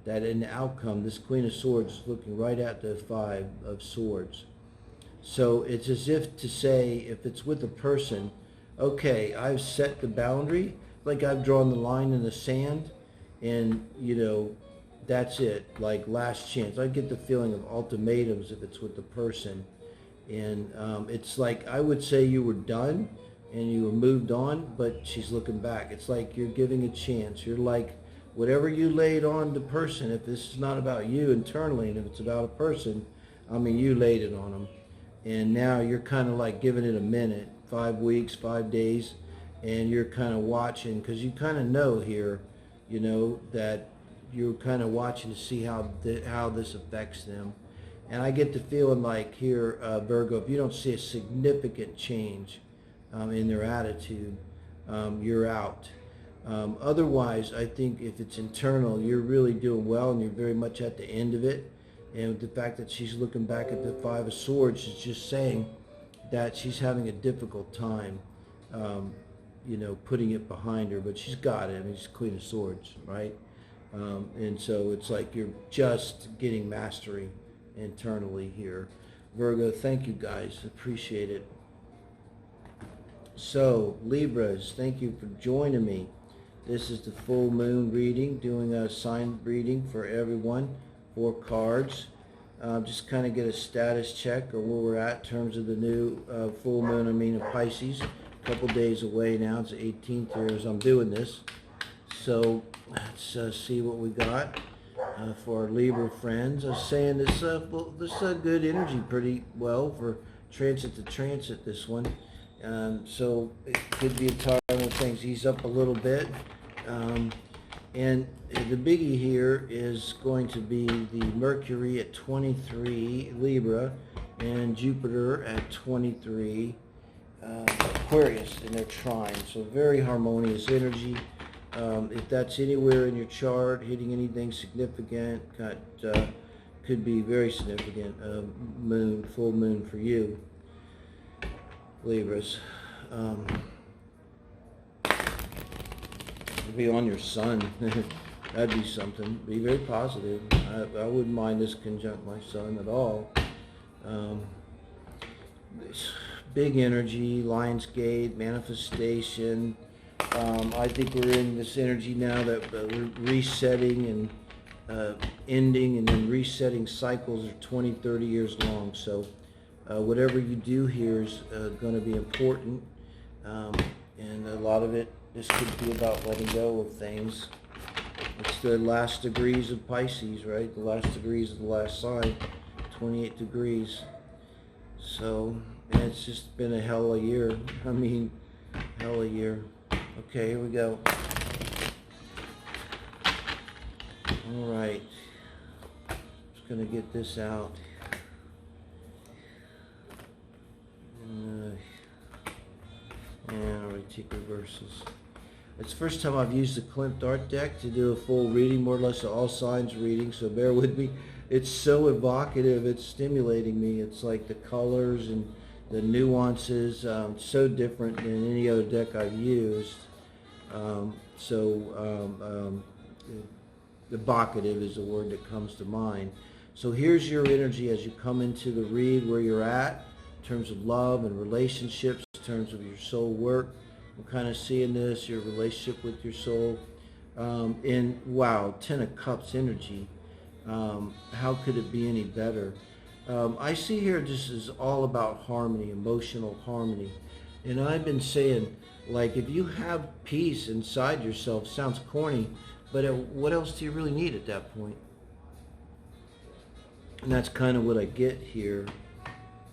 Speaker 1: that in the outcome, this Queen of Swords is looking right at the Five of Swords. So it's as if to say, if it's with a person, okay, I've set the boundary, like I've drawn the line in the sand, and, you know, that's it, like last chance. I get the feeling of ultimatums if it's with the person. And it's like, I would say you were done and you were moved on, but she's looking back. It's like you're giving a chance. You're like, whatever you laid on the person, if this is not about you internally, and if it's about a person, I mean, you laid it on them. And now you're kind of like giving it a minute, 5 weeks, 5 days, and you're kind of watching, because you kind of know here, you know, that you're kind of watching to see how this affects them. And I get the feeling like here, Virgo, if you don't see a significant change in their attitude, you're out. Otherwise, I think if it's internal, you're really doing well, and you're very much at the end of it. And with the fact that she's looking back at the Five of Swords, it's just saying that she's having a difficult time, you know, putting it behind her. But she's got it. I mean, she's Queen of Swords, right? And so it's like you're just getting mastery internally here. Virgo, thank you guys. Appreciate it. So, Libras, thank you for joining me. This is the full moon reading, doing a sign reading for everyone, 4 cards. Just kind of get a status check of where we're at in terms of the new full moon, of Pisces. A couple days away now. It's the 18th here as I'm doing this. So, let's see what we got for our Libra friends. I was saying this good energy pretty well for transit to transit, this one. So it could be a time when things ease up a little bit. And the biggie here is going to be the Mercury at 23 Libra and Jupiter at 23 Aquarius in their trine. So very harmonious energy. If that's anywhere in your chart, hitting anything significant, could be very significant. Full moon for you, Libras. Be on your sun. That'd be something. Be very positive. I wouldn't mind this conjunct my sun at all. Big energy, Lionsgate, manifestation. I think we're in this energy now that we're resetting and ending and then resetting cycles are 20, 30 years long. So whatever you do here is going to be important. And a lot of it, this could be about letting go of things. It's the last degrees of Pisces, right? The last degrees of the last sign, 28 degrees. So, and it's just been a hell of a year. I mean, hell of a year. Okay, here we go. All right. Just going to get this out. And I'll take reverses. It's the first time I've used the Klimt Art deck to do a full reading, more or less all signs reading, so bear with me. It's so evocative, it's stimulating me. It's like the colors and the nuances, so different than any other deck I've used. Evocative is the word that comes to mind. So here's your energy as you come into the read, where you're at in terms of love and relationships, in terms of your soul work. I'm kind of seeing this, your relationship with your soul. And wow, 10 of Cups energy. How could it be any better? I see here this is all about harmony, emotional harmony. And I've been saying, like, if you have peace inside yourself, sounds corny, but what else do you really need at that point? And that's kind of what I get here,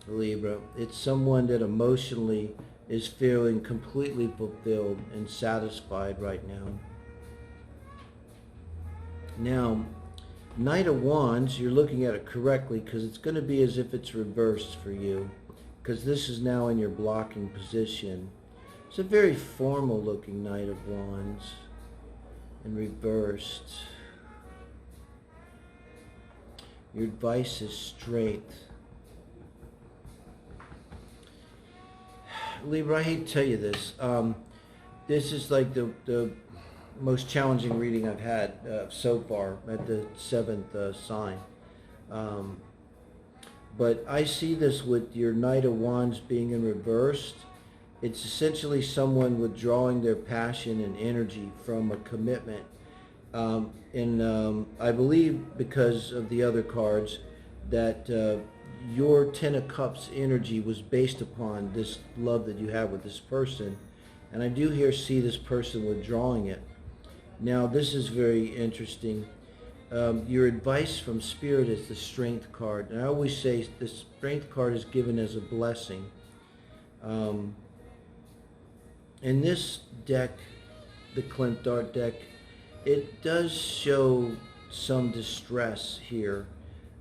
Speaker 1: Libra. It's someone that emotionally is feeling completely fulfilled and satisfied right now. Now, Knight of Wands, you're looking at it correctly because it's going to be as if it's reversed for you, because this is now in your blocking position. It's a very formal looking Knight of Wands. and reversed. Your advice is strength. Libra, I hate to tell you this. This is like the most challenging reading I've had so far at the 7th sign. But I see this with your Knight of Wands being in reversed. It's essentially someone withdrawing their passion and energy from a commitment. I believe because of the other cards that your Ten of Cups energy was based upon this love that you have with this person. And I do see this person withdrawing it. Now, this is very interesting. Your advice from Spirit is the Strength card. And I always say the Strength card is given as a blessing. In this deck, the Clint Dart deck, it does show some distress here.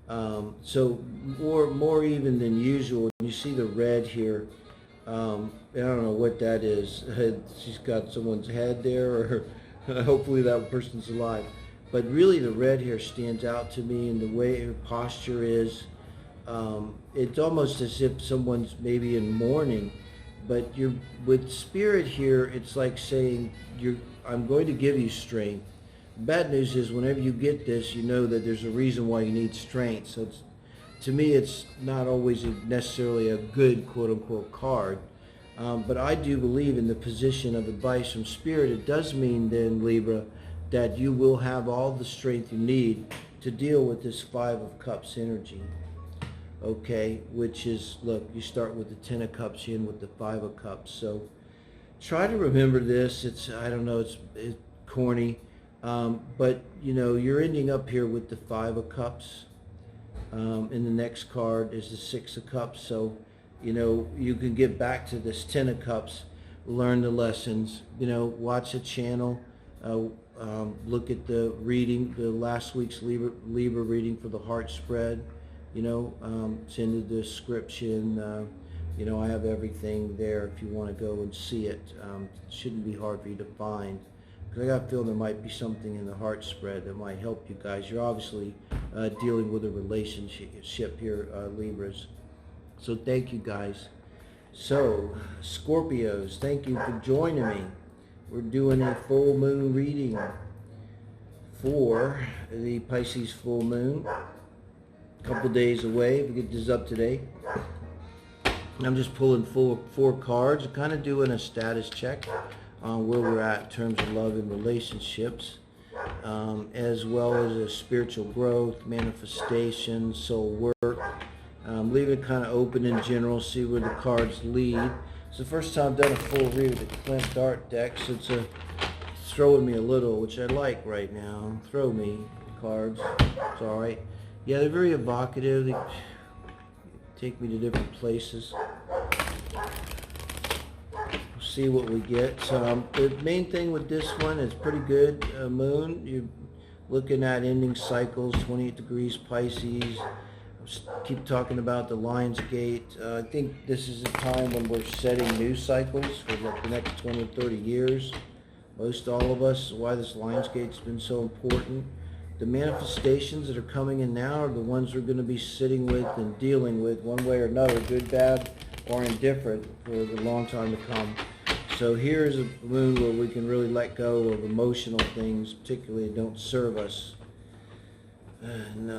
Speaker 1: So more even than usual. You see the red here. I don't know what that is. She's got someone's head there, or hopefully that person's alive. But really the red here stands out to me, and the way her posture is. It's almost as if someone's maybe in mourning. But with Spirit here, it's like saying, I'm going to give you strength. Bad news is whenever you get this, you know that there's a reason why you need strength. So to me, it's not always necessarily a good quote-unquote card. But I do believe in the position of advice from Spirit. It does mean then, Libra, that you will have all the strength you need to deal with this Five of Cups energy. Okay, which is, look, you start with the Ten of Cups, you end with the Five of Cups. So try to remember this. I don't know, it's corny. But, you're ending up here with the Five of Cups. And the next card is the Six of Cups. So, you can get back to this Ten of Cups, learn the lessons, watch the channel, look at the reading, the last week's Libra reading for the heart spread. It's in the description. I have everything there if you want to go and see it. It shouldn't be hard for you to find. Because I got a feeling there might be something in the heart spread that might help you guys. You're obviously dealing with a relationship here, Libras. So thank you guys. So, Scorpios, thank you for joining me. We're doing a full moon reading for the Pisces full moon. A couple days away. We get this up today. I'm just pulling four cards, kind of doing a status check on where we're at in terms of love and relationships, as well as a spiritual growth, manifestation, soul work. Leave it kind of open in general, see where the cards lead. It's the first time I've done a full read with the Clint Dart deck, so it's throwing me a little, which I like right now. Throw me cards. It's all right. Yeah, they're very evocative. They take me to different places. We'll see what we get. So the main thing with this one is pretty good. Moon, you're looking at ending cycles, 28 degrees Pisces. Keep talking about the Lion's Gate. I think this is a time when we're setting new cycles for the next 20 or 30 years. Most all of us, why this Lion's Gate's been so important. The manifestations that are coming in now are the ones we're going to be sitting with and dealing with one way or another, good, bad, or indifferent, for the long time to come. So here's a moon where we can really let go of emotional things, particularly that don't serve us. And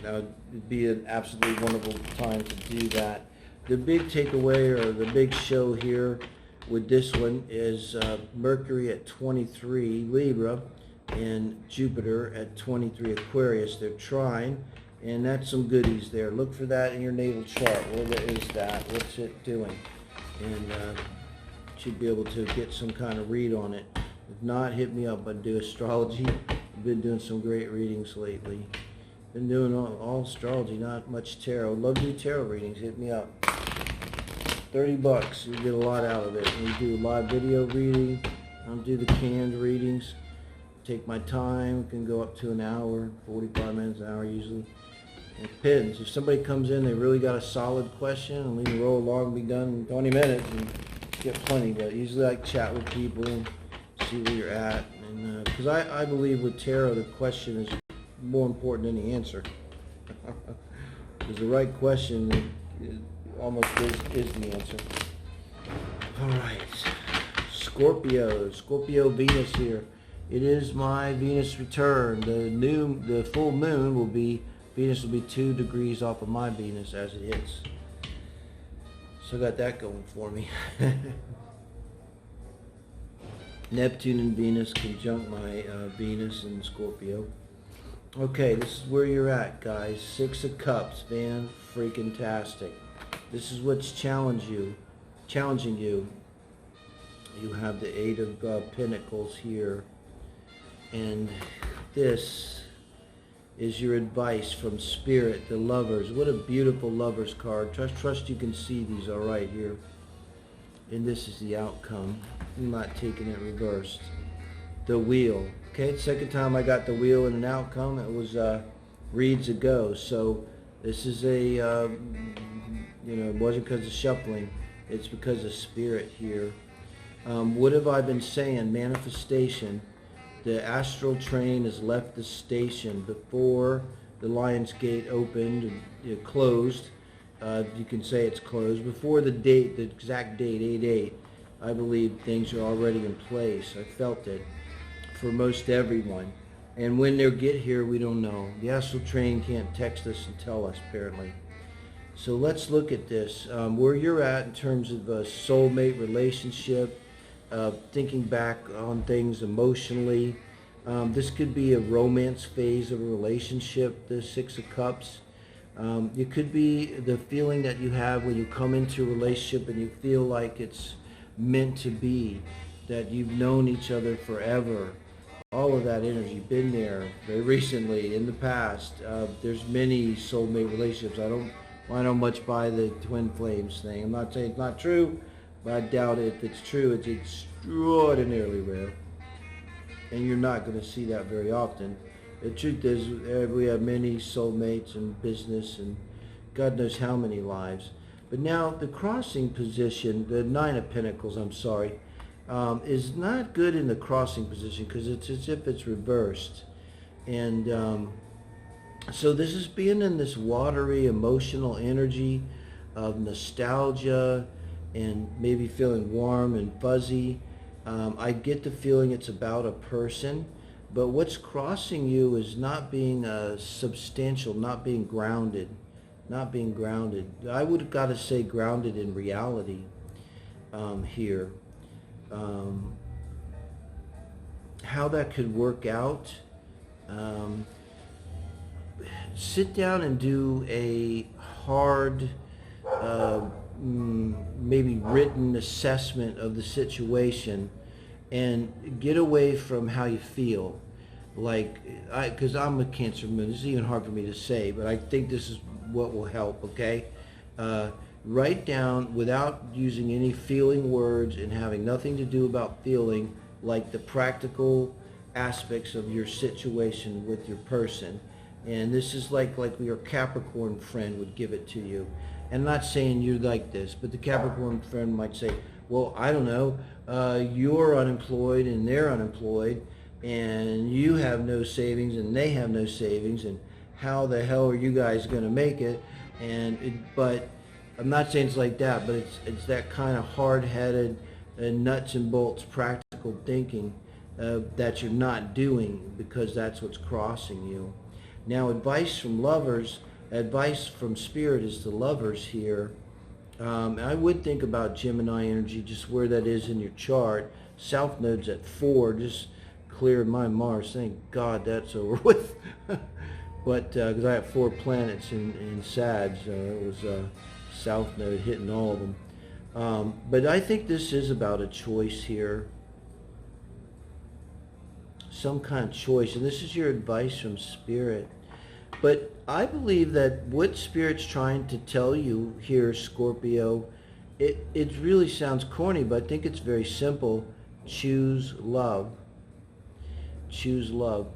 Speaker 1: that would be an absolutely wonderful time to do that. The big takeaway, or the big show here with this one, is Mercury at 23 Libra and Jupiter at 23 Aquarius. They're trine, and that's some goodies there. Look for that in your natal chart. Where is that? What's it doing? And should be able to get some kind of read on it. If not, hit me up. I do astrology. I've been doing some great readings lately. Been doing all astrology, not much tarot. Love to do tarot readings. Hit me up. $30. You get a lot out of it. We do live video reading. I don't do the canned readings. Take my time. Can go up to an hour, 45 minutes, an hour usually. It depends. If somebody comes in, they really got a solid question, and we can roll along and be done in 20 minutes and get plenty. But usually I chat with people, see where you're at. And because I believe with tarot, the question is more important than the answer. Because the right question almost is the answer. All right, Scorpio Venus here. It is my Venus return. The full moon will be, Venus will be 2 degrees off of my Venus as it hits. So I got that going for me. Neptune and Venus conjunct my Venus in Scorpio. Okay, this is where you're at, guys. 6 of Cups, fan freaking tastic. This is what's challenging you. You have the 8 of Pentacles here, and this is your advice from Spirit, the Lovers. What a beautiful Lovers card. Trust you can see these all right here. And this is the outcome. I'm not taking it reversed. The Wheel. Okay, second time I got the Wheel and an outcome. It was reads ago. So this is a, it wasn't because of shuffling. It's because of Spirit here. What have I been saying? Manifestation. The astral train has left the station before the Lion's Gate opened, closed. You can say it's closed. Before the date, the exact date, 8/8, I believe things are already in place. I felt it for most everyone. And when they'll get here, we don't know. The astral train can't text us and tell us, apparently. So let's look at this. Where you're at in terms of a soulmate relationship, thinking back on things emotionally. This could be a romance phase of a relationship, the 6 of Cups. It could be the feeling that you have when you come into a relationship and you feel like it's meant to be, that you've known each other forever. All of that energy, been there very recently, in the past. There's many soulmate relationships. I don't much buy the twin flames thing. I'm not saying it's not true, but I doubt it. If it's true, it's extraordinarily rare. And you're not going to see that very often. The truth is, we have many soulmates in business and God knows how many lives. But now the crossing position, the 9 of Pentacles, is not good in the crossing position because it's as if it's reversed. And so this is being in this watery, emotional energy of nostalgia and maybe feeling warm and fuzzy. I get the feeling it's about a person. But what's crossing you is not being substantial, not being grounded. I would have got to say grounded in reality here. How that could work out. Sit down and do a hard, maybe written assessment of the situation and get away from how you feel. Because I'm a Cancer moon, it's even hard for me to say, but I think this is what will help, okay? Write down, without using any feeling words and having nothing to do about feeling, like the practical aspects of your situation with your person. And this is like your Capricorn friend would give it to you. And I'm not saying you're like this, but the Capricorn friend might say, well, I don't know, you're unemployed and they're unemployed, and you have no savings and they have no savings, and how the hell are you guys going to make it? But I'm not saying it's like that, but it's that kind of hard-headed, nuts and bolts practical thinking that you're not doing because that's what's crossing you. Now, advice from lovers, advice from Spirit is the Lovers here. I would think about Gemini energy, just where that is in your chart. South Node's at 4, just cleared my Mars. Thank God that's over with. But because I have 4 planets in Sag, so it was South Node hitting all of them. But I think this is about a choice here. Some kind of choice. And this is your advice from Spirit. But I believe that what Spirit's trying to tell you here, Scorpio, it really sounds corny, but I think it's very simple. Choose love. Choose love.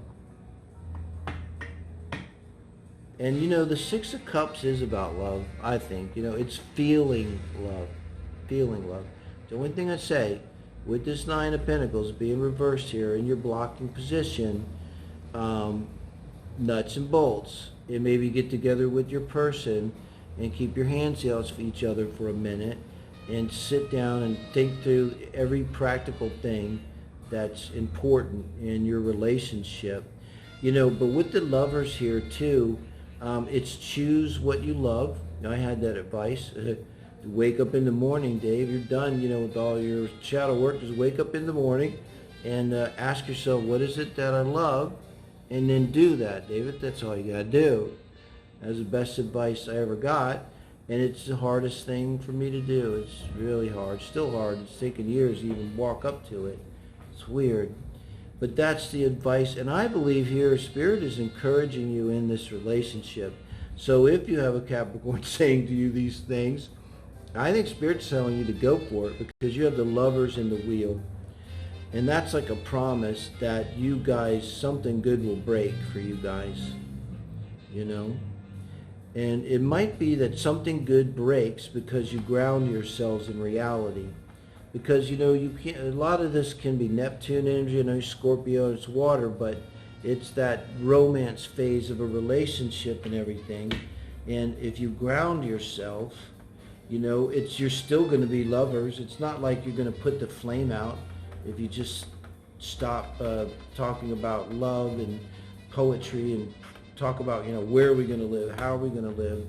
Speaker 1: And the 6 of Cups is about love, I think. It's feeling love. Feeling love. The only thing I say, with this Nine of Pentacles being reversed here in your blocking position, nuts and bolts. And maybe get together with your person and keep your hands out for each other for a minute and sit down and think through every practical thing that's important in your relationship. You know, but with the Lovers here too, it's choose what you love. I had that advice. Wake up in the morning, Dave. You're done, you know, with all your shadow work. Just wake up in the morning and ask yourself, what is it that I love? And then do that, David. That's all you got to do. That's the best advice I ever got. And it's the hardest thing for me to do. It's really hard. Still hard. It's taken years to even walk up to it. It's weird. But that's the advice. And I believe here Spirit is encouraging you in this relationship. So if you have a Capricorn saying to you these things, I think Spirit's telling you to go for it, because you have the Lovers in the wheel. And that's like a promise that you guys, something good will break for you guys, you know. And it might be that something good breaks because you ground yourselves in reality. Because, you know, you can't, a lot of this can be Neptune energy, I know Scorpio, it's water, but it's that romance phase of a relationship and everything. And if you ground yourself, you know, you're still going to be lovers. It's not like you're going to put the flame out if you just stop talking about love and poetry and talk about, you know, where are we going to live? How are we going to live?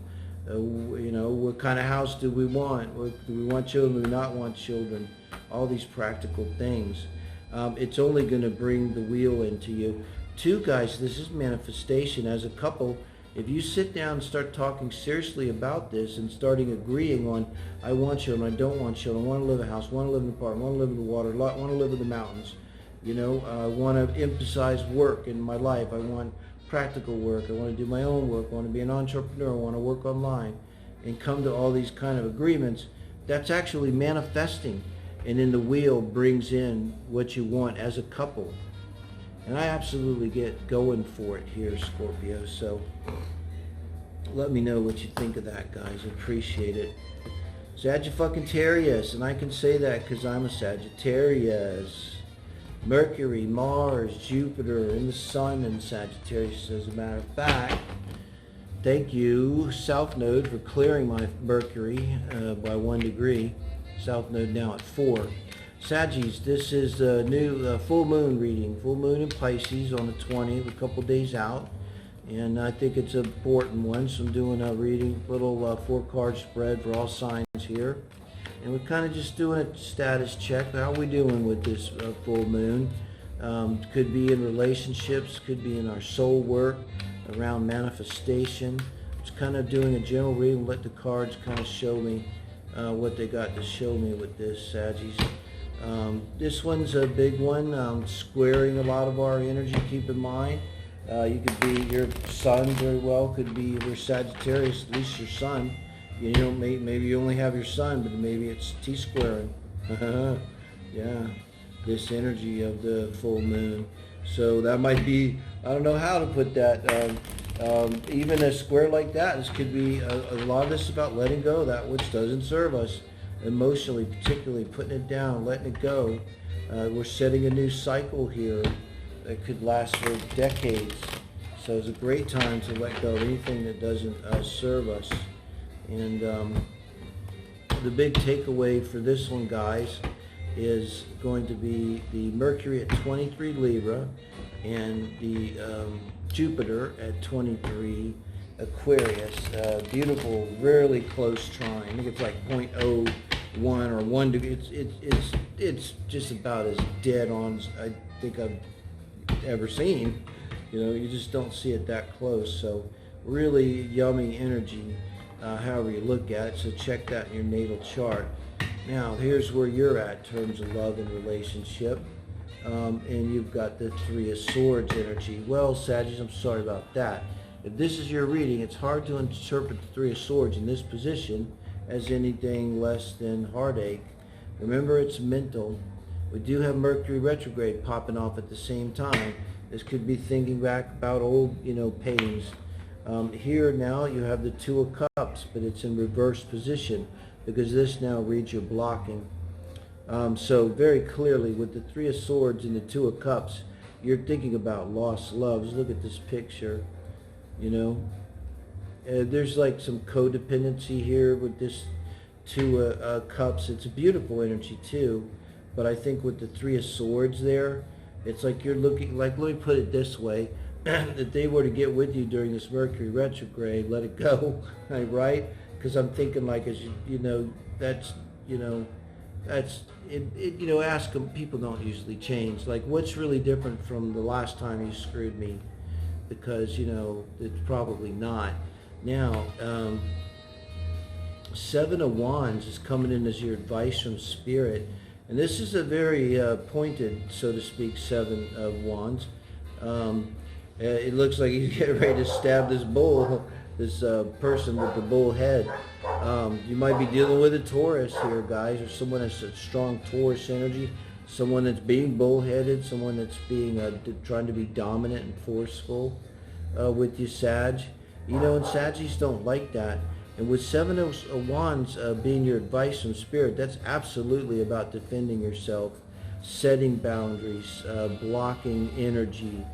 Speaker 1: You know, what kind of house do we want? Do we want children? Do we not want children? All these practical things. It's only going to bring the wheel into you. Two, guys, this is manifestation. As a couple, if you sit down and start talking seriously about this and starting agreeing on, I want children, I don't want children, I want to live in a house, I want to live in an apartment, I want to live in the water, I want to live in the mountains, you know, I want to emphasize work in my life, I want practical work, I want to do my own work, I want to be an entrepreneur, I want to work online, and come to all these kind of agreements. That's actually manifesting, and then the wheel brings in what you want as a couple. And I absolutely get going for it here, Scorpio. So let me know what you think of that, guys. I appreciate it. Sagittarius, and I can say that because I'm a Sagittarius. Mercury, Mars, Jupiter, and the Sun in Sagittarius, as a matter of fact. Thank you, South Node, for clearing my Mercury by 1 degree. South Node now at 4. Saggies, this is the new full moon reading. Full moon in Pisces on the 20th, a couple days out. And I think it's an important one, so I'm doing a reading, little 4-card spread for all signs here. And we're kind of just doing a status check. How are we doing with this full moon? Could be in relationships, could be in our soul work, around manifestation. Just kind of doing a general reading, let the cards kind of show me what they got to show me with this, Saggies. This one's a big one, squaring a lot of our energy. Keep in mind, you could be your sun very well, could be your Sagittarius, at least your sun. You know, maybe you only have your sun, but maybe it's T-squaring. Yeah, this energy of the full moon. So that might be, I don't know how to put that. Even a square like that, this could be, a lot of this is about letting go of that which doesn't serve us. Emotionally, particularly putting it down, letting it go. We're setting a new cycle here that could last for decades. So it's a great time to let go of anything that doesn't serve us. And the big takeaway for this one, guys, is going to be the Mercury at 23 Libra and the Jupiter at 23 Aquarius. Beautiful, really close trine. I think it's like 0.01 or 1 degree. It's just about as dead on as I think I've ever seen. You know, you just don't see it that close. So really yummy energy, however you look at it. So check that in your natal chart. Now here's where you're at in terms of love and relationship. And you've got the 3 of Swords energy. Well, Sagittarius, I'm sorry about that. If this is your reading, it's hard to interpret the 3 of Swords in this position as anything less than heartache. Remember, it's mental. We do have Mercury retrograde popping off at the same time. This could be thinking back about old, you know, pains. Here now you have the 2 of Cups, but it's in reverse position because this now reads your blocking. So very clearly, with the Three of Swords and the Two of Cups, you're thinking about lost loves. Look at this picture, you know. There's like some codependency here with this Two of Cups. It's a beautiful energy too, but I think with the Three of Swords there, it's like you're looking, like, let me put it this way, that they were to get with you during this Mercury retrograde, let it go, right? Because I'm thinking, like, as you know, that's, you know, that's, you know, ask them, people don't usually change. Like, what's really different from the last time you screwed me? Because, you know, it's probably not. Now, Seven of Wands is coming in as your advice from Spirit. And this is a very pointed, so to speak, Seven of Wands. It looks like he's getting ready to stab this bull, this person with the bull head. You might be dealing with a Taurus here, guys, or someone that's a strong Taurus energy, someone that's being bullheaded, someone that's being trying to be dominant and forceful with you, Sag. You know, and Saggies don't like that. And with Seven of Wands being your advice from Spirit, that's absolutely about defending yourself, setting boundaries, blocking energy,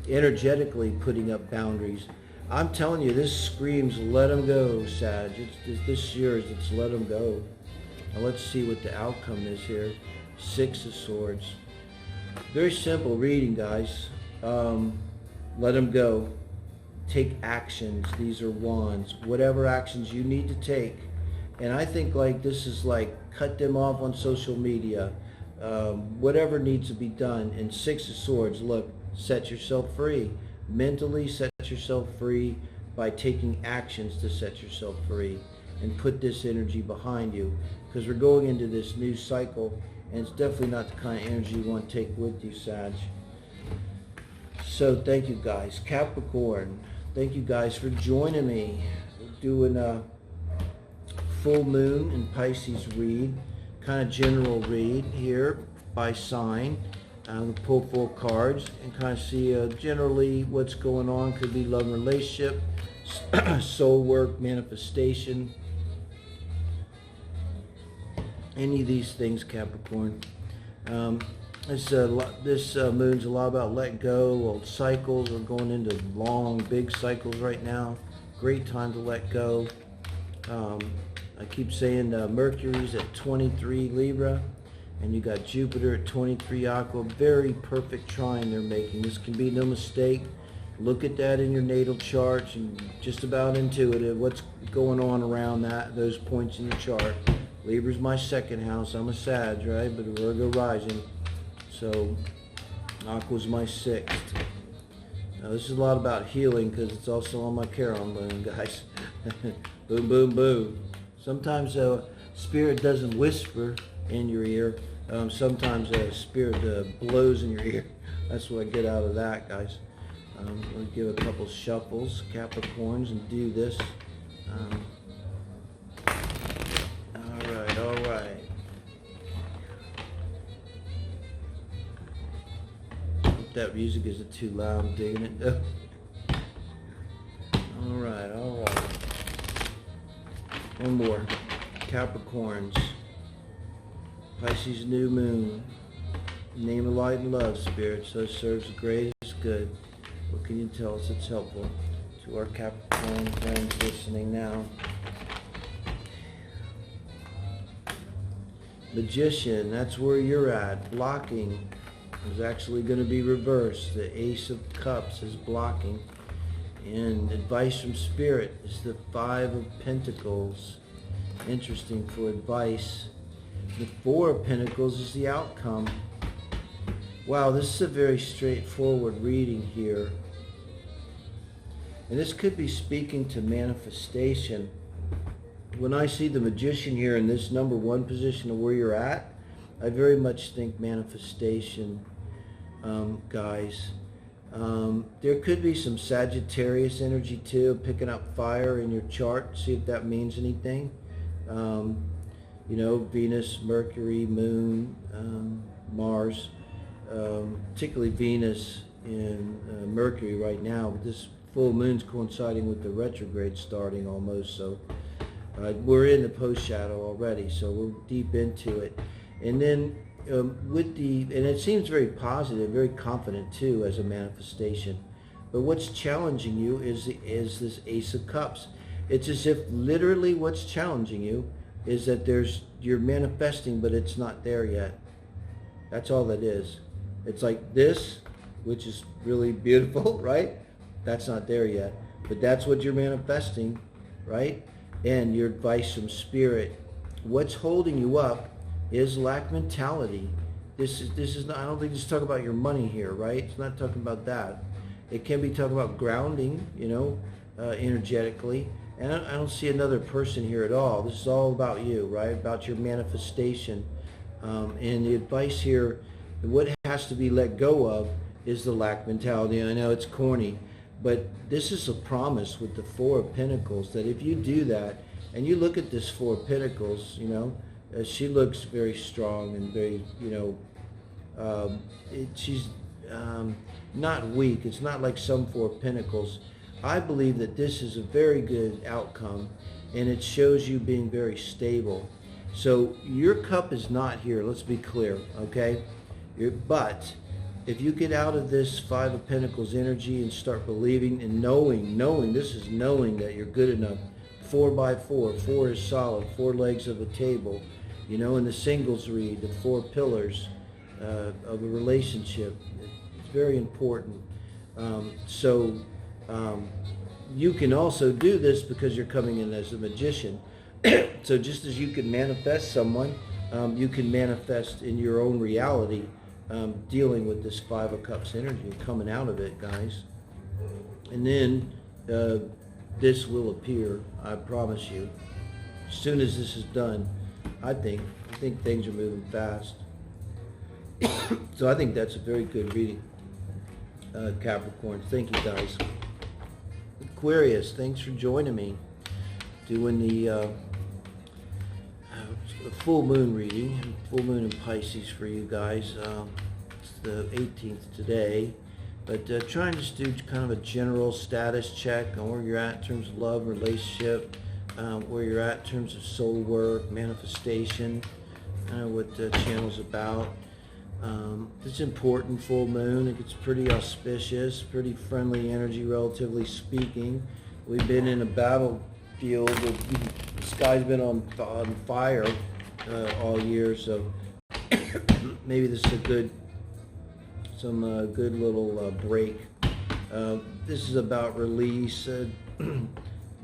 Speaker 1: energetically putting up boundaries. I'm telling you, this screams, let them go, Sag. This year, it's let them go. Now let's see what the outcome is here. Six of Swords. Very simple reading, guys. Let them go. Take actions. These are wands. Whatever actions you need to take. And I think, like, this is like cut them off on social media. Whatever needs to be done. And Six of Swords, look, set yourself free. Mentally set yourself free by taking actions to set yourself free. And put this energy behind you. Because we're going into this new cycle. And it's definitely not the kind of energy you want to take with you, Sag. So thank you, guys. Capricorn. Thank you guys for joining me. We're doing a full moon in Pisces read, kind of general read here by sign. I'm going to pull 4 cards and kind of see generally what's going on. Could be love and relationship, soul work, manifestation, any of these things, Capricorn. This moon's a lot about letting go, old cycles. We're going into long, big cycles right now. Great time to let go. I keep saying Mercury's at 23 Libra, and you got Jupiter at 23 Aqua. Very perfect trine they're making. This can be no mistake. Look at that in your natal charts and just about intuitive what's going on around those points in your chart. Libra's my second house. I'm a Sag, right? But a Virgo rising. So, Aqua's my 6th. Now, this is a lot about healing because it's also on my Charon moon, guys. Boom, boom, boom. Sometimes Spirit doesn't whisper in your ear. Sometimes Spirit blows in your ear. That's what I get out of that, guys. We'll give a couple shuffles, Capricorns, and do this. All right. That music isn't too loud. I'm digging it. All right. One more. Capricorns. Pisces new moon. Name of light and love, Spirit. So it serves the greatest good. What can you tell us that's helpful to our Capricorn friends listening now? Magician. That's where you're at. Blocking is actually going to be reversed. The Ace of Cups is blocking. And advice from Spirit is the 5 of Pentacles. Interesting for advice. The 4 of Pentacles is the outcome. Wow, this is a very straightforward reading here. And this could be speaking to manifestation. When I see the Magician here in this number 1 position of where you're at, I very much think manifestation, guys. There could be some Sagittarius energy too, picking up fire in your chart. See if that means anything. You know, Venus, Mercury, Moon, Mars, particularly Venus and Mercury right now. But this full moon's coinciding with the retrograde starting almost, so We're in the post shadow already, so we're deep into it. And then and it seems very positive, very confident too as a manifestation. But what's challenging you is this Ace of Cups. It's as if literally what's challenging you is that you're manifesting, but it's not there yet. That's all that is. It's like this, which is really beautiful, right? That's not there yet. But that's what you're manifesting, right? And your advice from Spirit. What's holding you up is lack mentality. This is not, I don't think this is talking about your money here, right? It's not talking about that. It can be talking about grounding, energetically. And I don't see another person here at all. This is all about you, right? About your manifestation. And the advice here, what has to be let go of is the lack mentality. I know it's corny, but this is a promise with the Four of Pentacles that if you do that, and you look at this Four of Pentacles, she looks very strong and very, she's not weak. It's not like some Four of Pentacles. I believe that this is a very good outcome, and it shows you being very stable. So your cup is not here, let's be clear, okay? But if you get out of this Five of Pentacles energy and start believing and knowing, this is knowing that you're good enough. 4 by 4, 4 is solid, 4 legs of a table. In the singles read, the 4 pillars of a relationship. It's very important. You can also do this because you're coming in as a magician. So just as you can manifest someone, you can manifest in your own reality, dealing with this Five of Cups energy, coming out of it, guys. And then this will appear, I promise you. As soon as this is done, I think things are moving fast. So I think that's a very good reading, Capricorn. Thank you, guys. Aquarius, thanks for joining me. Doing the full moon reading, full moon in Pisces for you guys. It's the 18th today, but trying to do kind of a general status check on where you're at in terms of love, relationship, where you're at in terms of soul work, manifestation, what the channel's about. It's important, full moon. It gets pretty auspicious, pretty friendly energy, relatively speaking. We've been in a battlefield. The sky's been on fire all year, so maybe this is good little break. This is about release,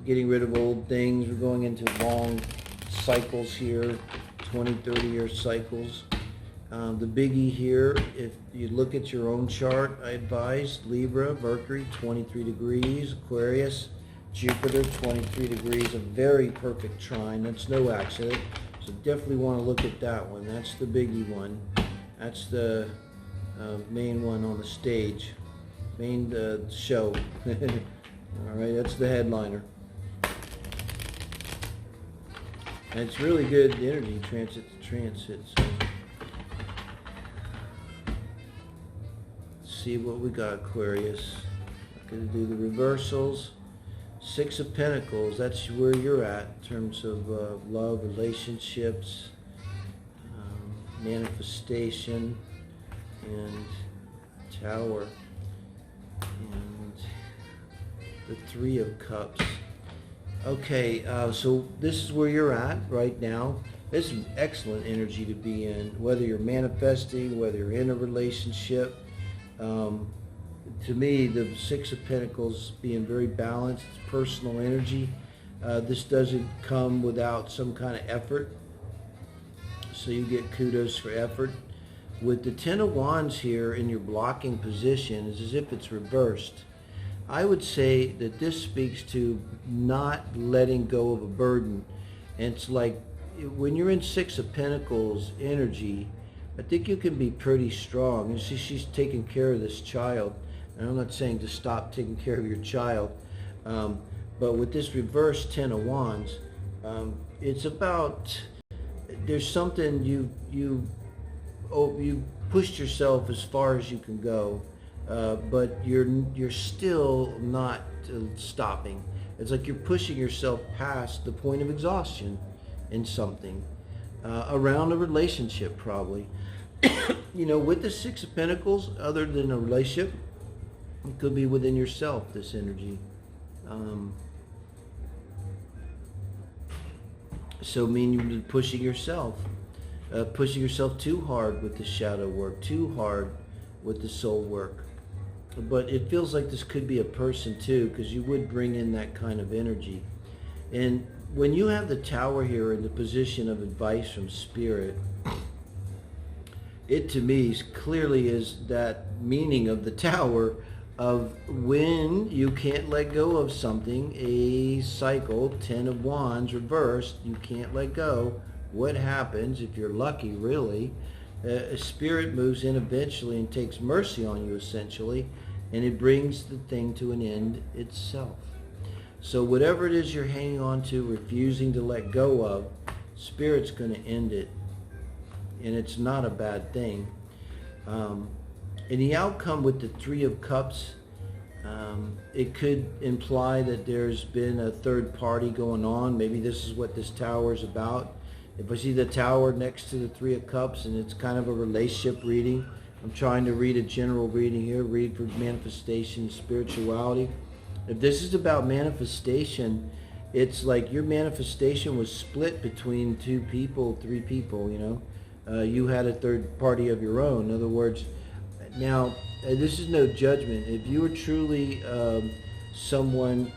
Speaker 1: getting rid of old things. We're going into long cycles here, 20, 30-year cycles. The biggie here, if you look at your own chart, I advise Libra, Mercury, 23 degrees, Aquarius, Jupiter, 23 degrees, a very perfect trine. That's no accident. So definitely want to look at that one. That's the biggie one. That's the main one on the stage, main show. All right, that's the headliner. And it's really good energy, transit to transit. So see what we got, Aquarius. I'm going to do the reversals. 6 of Pentacles, that's where you're at in terms of love, relationships, manifestation, and Tower, and the 3 of Cups. Okay, so this is where you're at right now. This is excellent energy to be in, whether you're manifesting, whether you're in a relationship. To me, the 6 of Pentacles being very balanced, it's personal energy. This doesn't come without some kind of effort, so you get kudos for effort. With the 10 of Wands here in your blocking position, it's as if it's reversed. I would say that this speaks to not letting go of a burden. And it's like when you're in 6 of Pentacles energy, I think you can be pretty strong. You see, she's taking care of this child. And I'm not saying to stop taking care of your child, but with this reverse 10 of Wands, it's about, there's something you pushed yourself as far as you can go, but you're still not stopping. It's like you're pushing yourself past the point of exhaustion in something. Around a relationship, probably. You know, with the Six of Pentacles, other than a relationship, it could be within yourself, this energy. So meaning you're pushing yourself too hard with the shadow work, too hard with the soul work. But it feels like this could be a person too, because you would bring in that kind of energy. And when you have the Tower here in the position of advice from Spirit, it to me clearly is that meaning of the Tower of when you can't let go of something, a cycle, 10 of Wands reversed, you can't let go. What happens if you're lucky, really? A Spirit moves in eventually and takes mercy on you, essentially, and it brings the thing to an end itself. So whatever it is you're hanging on to, refusing to let go of, Spirit's going to end it. And it's not a bad thing. And the outcome with the Three of Cups, it could imply that there's been a third party going on. Maybe this is what this Tower is about. If I see the Tower next to the Three of Cups and it's kind of a relationship reading, I'm trying to read a general reading here, read for manifestation, spirituality. If this is about manifestation, it's like your manifestation was split between two people, three people, you know. You had a third party of your own. In other words, now, this is no judgment. If you are truly someone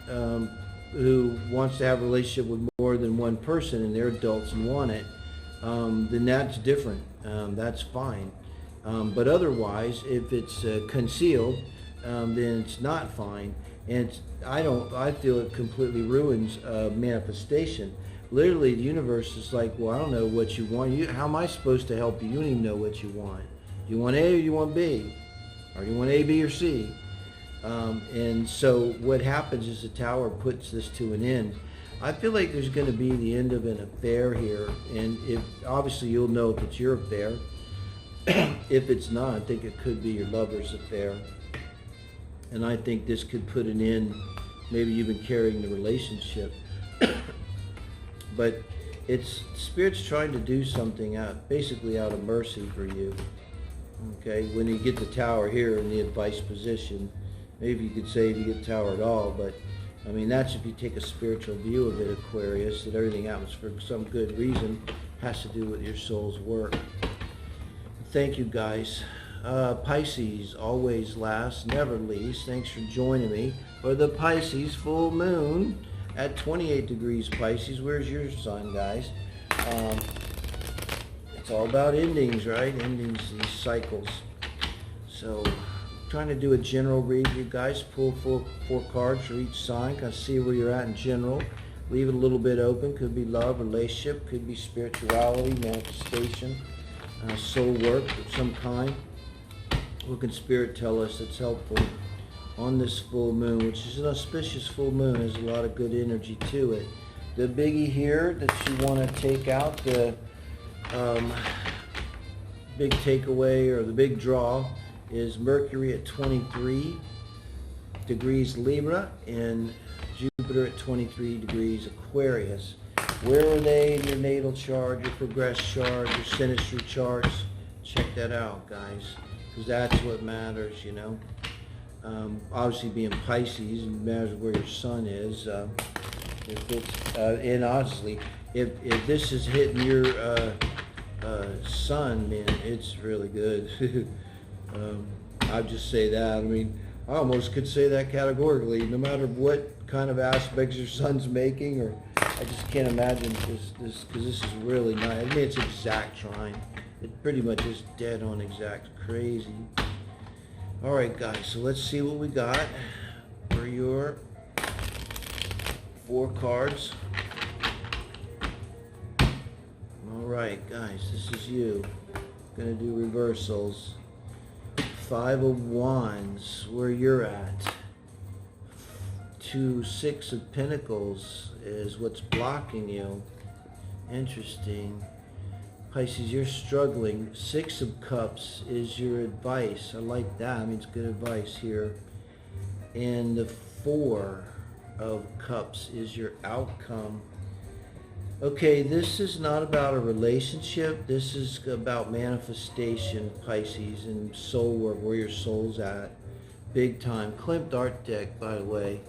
Speaker 1: who wants to have a relationship with more than one person and they're adults and want it, then that's different. That's fine. But otherwise, if it's concealed, then it's not fine. And I feel it completely ruins manifestation. Literally, the universe is like, well, I don't know what you want. How am I supposed to help you? You don't even know what you want. Do you want A or do you want B? Or do you want A, B, or C? And so what happens is the Tower puts this to an end. I feel like there's going to be the end of an affair here. And obviously you'll know if it's your affair. If it's not, I think it could be your lover's affair. And I think this could put an end, maybe even carrying the relationship. But Spirit's trying to do something basically out of mercy for you. Okay, when you get the Tower here in the advice position, maybe you could say if you get the Tower at all, but I mean, that's if you take a spiritual view of it, Aquarius, that everything happens for some good reason, has to do with your soul's work. Thank you, guys. Pisces, always last, never least. Thanks for joining me for the Pisces full moon at 28 degrees Pisces. Where's your sun, guys? It's all about endings, right? Endings, these cycles. So, trying to do a general read, you guys. Pull four cards for each sign. Kind of see where you're at in general. Leave it a little bit open. Could be love, relationship. Could be spirituality, manifestation, soul work of some kind. What can Spirit tell us that's helpful on this full moon, which is an auspicious full moon? Has a lot of good energy to it. The biggie here that you want to take out, the big takeaway or the big draw, is Mercury at 23 degrees Libra and Jupiter at 23 degrees Aquarius. Where are they in your natal chart, your progress chart, your Synastry charts? Check that out, guys, because that's what matters, you know. Obviously, being Pisces, it matters where your sun is. If it's, and honestly, if this is hitting your sun, man, it's really good. I'll just say that. I mean, I almost could say that categorically, no matter what kind of aspects your sun's making, or I just can't imagine this because this is really nice. I mean, it's exact trine. It pretty much is dead on exact. Crazy. All right, guys, so let's see what we got for your 4 cards. All right, guys, this is you. Gonna do reversals. 5 of Wands, where you're at. 6 of Pentacles is what's blocking you. Interesting. Pisces, you're struggling. 6 of Cups is your advice. I like that. I mean, it's good advice here. And the 4 of Cups is your outcome. Okay, this is not about a relationship. This is about manifestation, Pisces, and soul work, where your soul's at. Big time. Klimt art deck, by the way.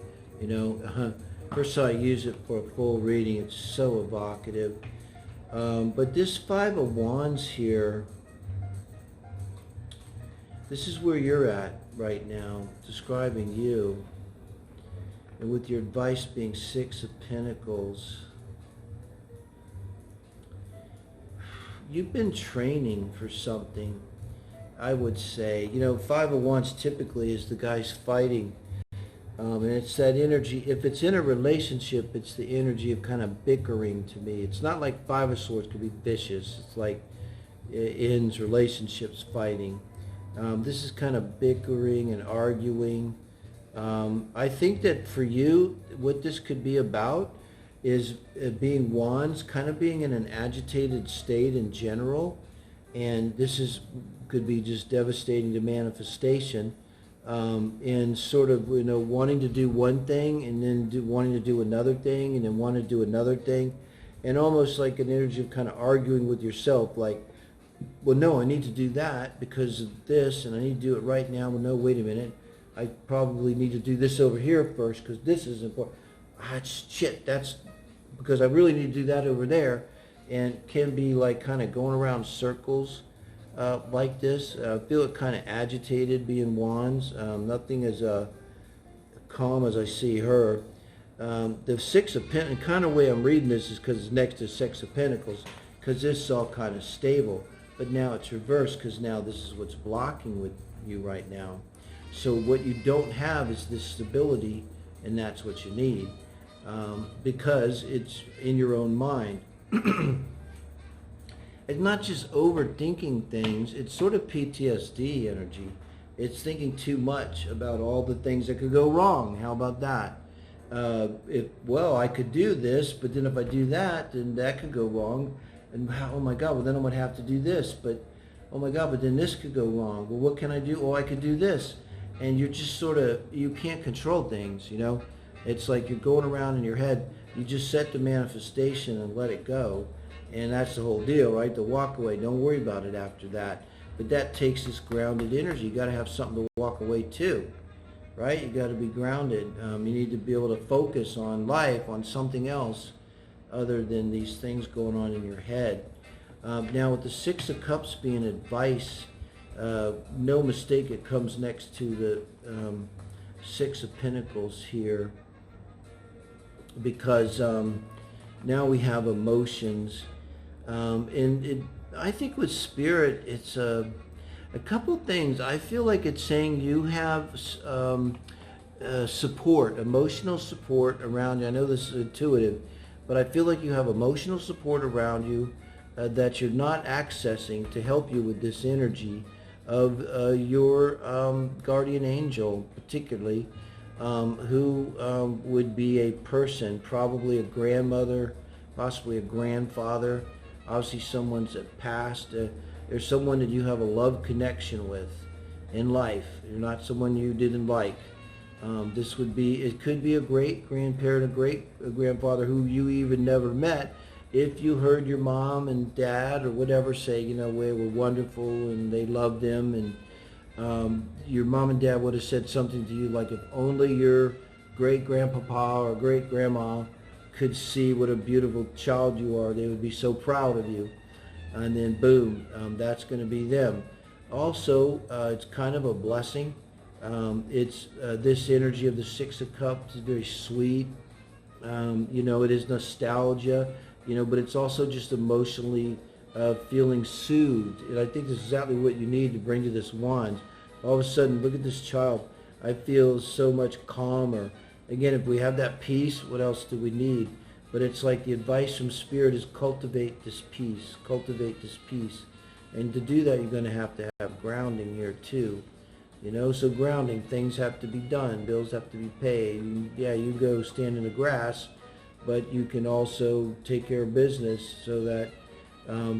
Speaker 1: You know, first I use it for a full reading. It's so evocative. But this Five of Wands here, this is where you're at right now, describing you. And with your advice being Six of Pentacles, you've been training for something, I would say. You know, Five of Wands typically is the guy's fighting. And it's that energy. If it's in a relationship, it's the energy of kind of bickering to me. It's not like Five of Swords could be vicious. It's like it ends relationships fighting. This is kind of bickering and arguing. I think that for you, what this could be about is being wands, kind of being in an agitated state in general, and this could be just devastating to manifestation, and sort of, you know, wanting to do one thing and then wanting to do another thing and then wanting to do another thing, and almost like an energy of kind of arguing with yourself, like, well, no, I need to do that because of this, and I need to do it right now. Well, no, wait a minute, I probably need to do this over here first because this is important. Shit, that's because I really need to do that over there, and can be like kind of going around circles like this. I feel it kind of agitated being wands. Nothing as calm as I see her. The Six of Pentacles, kind of way I'm reading this is because it's next to Six of Pentacles, because this is all kind of stable, but now it's reversed because now this is what's blocking with you right now. So what you don't have is this stability, and that's what you need. Because it's in your own mind. It's not just overthinking things, it's sort of PTSD energy. It's thinking too much about all the things that could go wrong. How about that? Well, I could do this, but then if I do that, then that could go wrong. And oh my God, well then I would have to do this, but oh my God, but then this could go wrong. Well, what can I do? Oh, I could do this. And you're just sort of, you can't control things, you know? It's like you're going around in your head. You just set the manifestation and let it go. And that's the whole deal, right? The walk away. Don't worry about it after that. But that takes this grounded energy. You got to have something to walk away to, right? You got to be grounded. You need to be able to focus on life, on something else other than these things going on in your head. Now with the Six of Cups being advice, no mistake, it comes next to the Six of Pentacles here, because now we have emotions, and I think with Spirit, it's a couple things. I feel like it's saying you have support, emotional support around you. I know this is intuitive, but I feel like you have emotional support around you that you're not accessing to help you with this energy of your guardian angel, particularly, who would be a person, probably a grandmother, possibly a grandfather, obviously someone's that passed. There's someone that you have a love connection with in life. You're not someone you didn't like. This would be, it could be a great grandparent, a great grandfather who you even never met. If you heard your mom and dad or whatever say, you know, they were wonderful and they loved them, and your mom and dad would have said something to you like, if only your great-grandpapa or great-grandma could see what a beautiful child you are, they would be so proud of you. And then boom, that's going to be them. Also, it's kind of a blessing. It's this energy of the Six of Cups is very sweet. You know, it is nostalgia, you know, but it's also just emotionally feeling soothed. And I think this is exactly what you need to bring to this wand. All of a sudden, look at this child. I feel so much calmer. Again, if we have that peace, what else do we need? But it's like the advice from Spirit is cultivate this peace, cultivate this peace. And to do that, you're going to have grounding here too. You know, so grounding, things have to be done, bills have to be paid. Yeah, you go stand in the grass, but you can also take care of business so that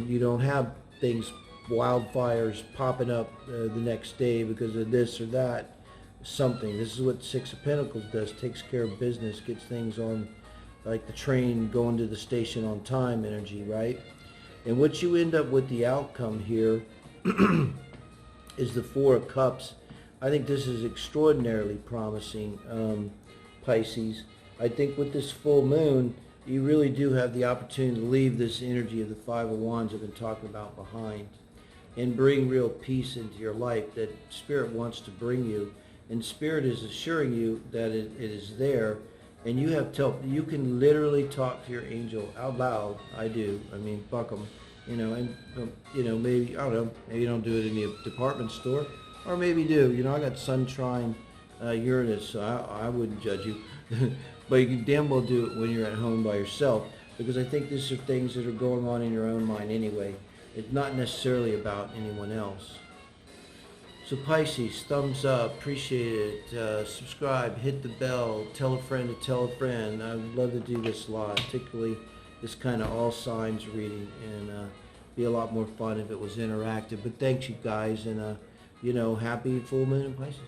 Speaker 1: you don't have things, wildfires popping up the next day because of this or that. something. This is what Six of Pentacles does, takes care of business, gets things on, like the train going to the station on time energy, right? And what you end up with, the outcome here, is the Four of Cups. I think this is extraordinarily promising, Pisces. I think with this full moon, you really do have the opportunity to leave this energy of the Five of Wands I've been talking about behind and bring real peace into your life that Spirit wants to bring you. And Spirit is assuring you that it is there, and you have you can literally talk to your angel out loud. I do. I mean, buck 'em. And maybe, I don't know, maybe you don't do it in the department store, or maybe you do. I got Sun trine Uranus, so I wouldn't judge you. But you can damn well do it when you're at home by yourself, because I think these are things that are going on in your own mind anyway. It's not necessarily about anyone else. So Pisces, thumbs up, appreciate it, subscribe, hit the bell, tell a friend to tell a friend. I would love to do this a lot, particularly this kind of all signs reading, and be a lot more fun if it was interactive. But thanks you guys, and happy full moon in Pisces.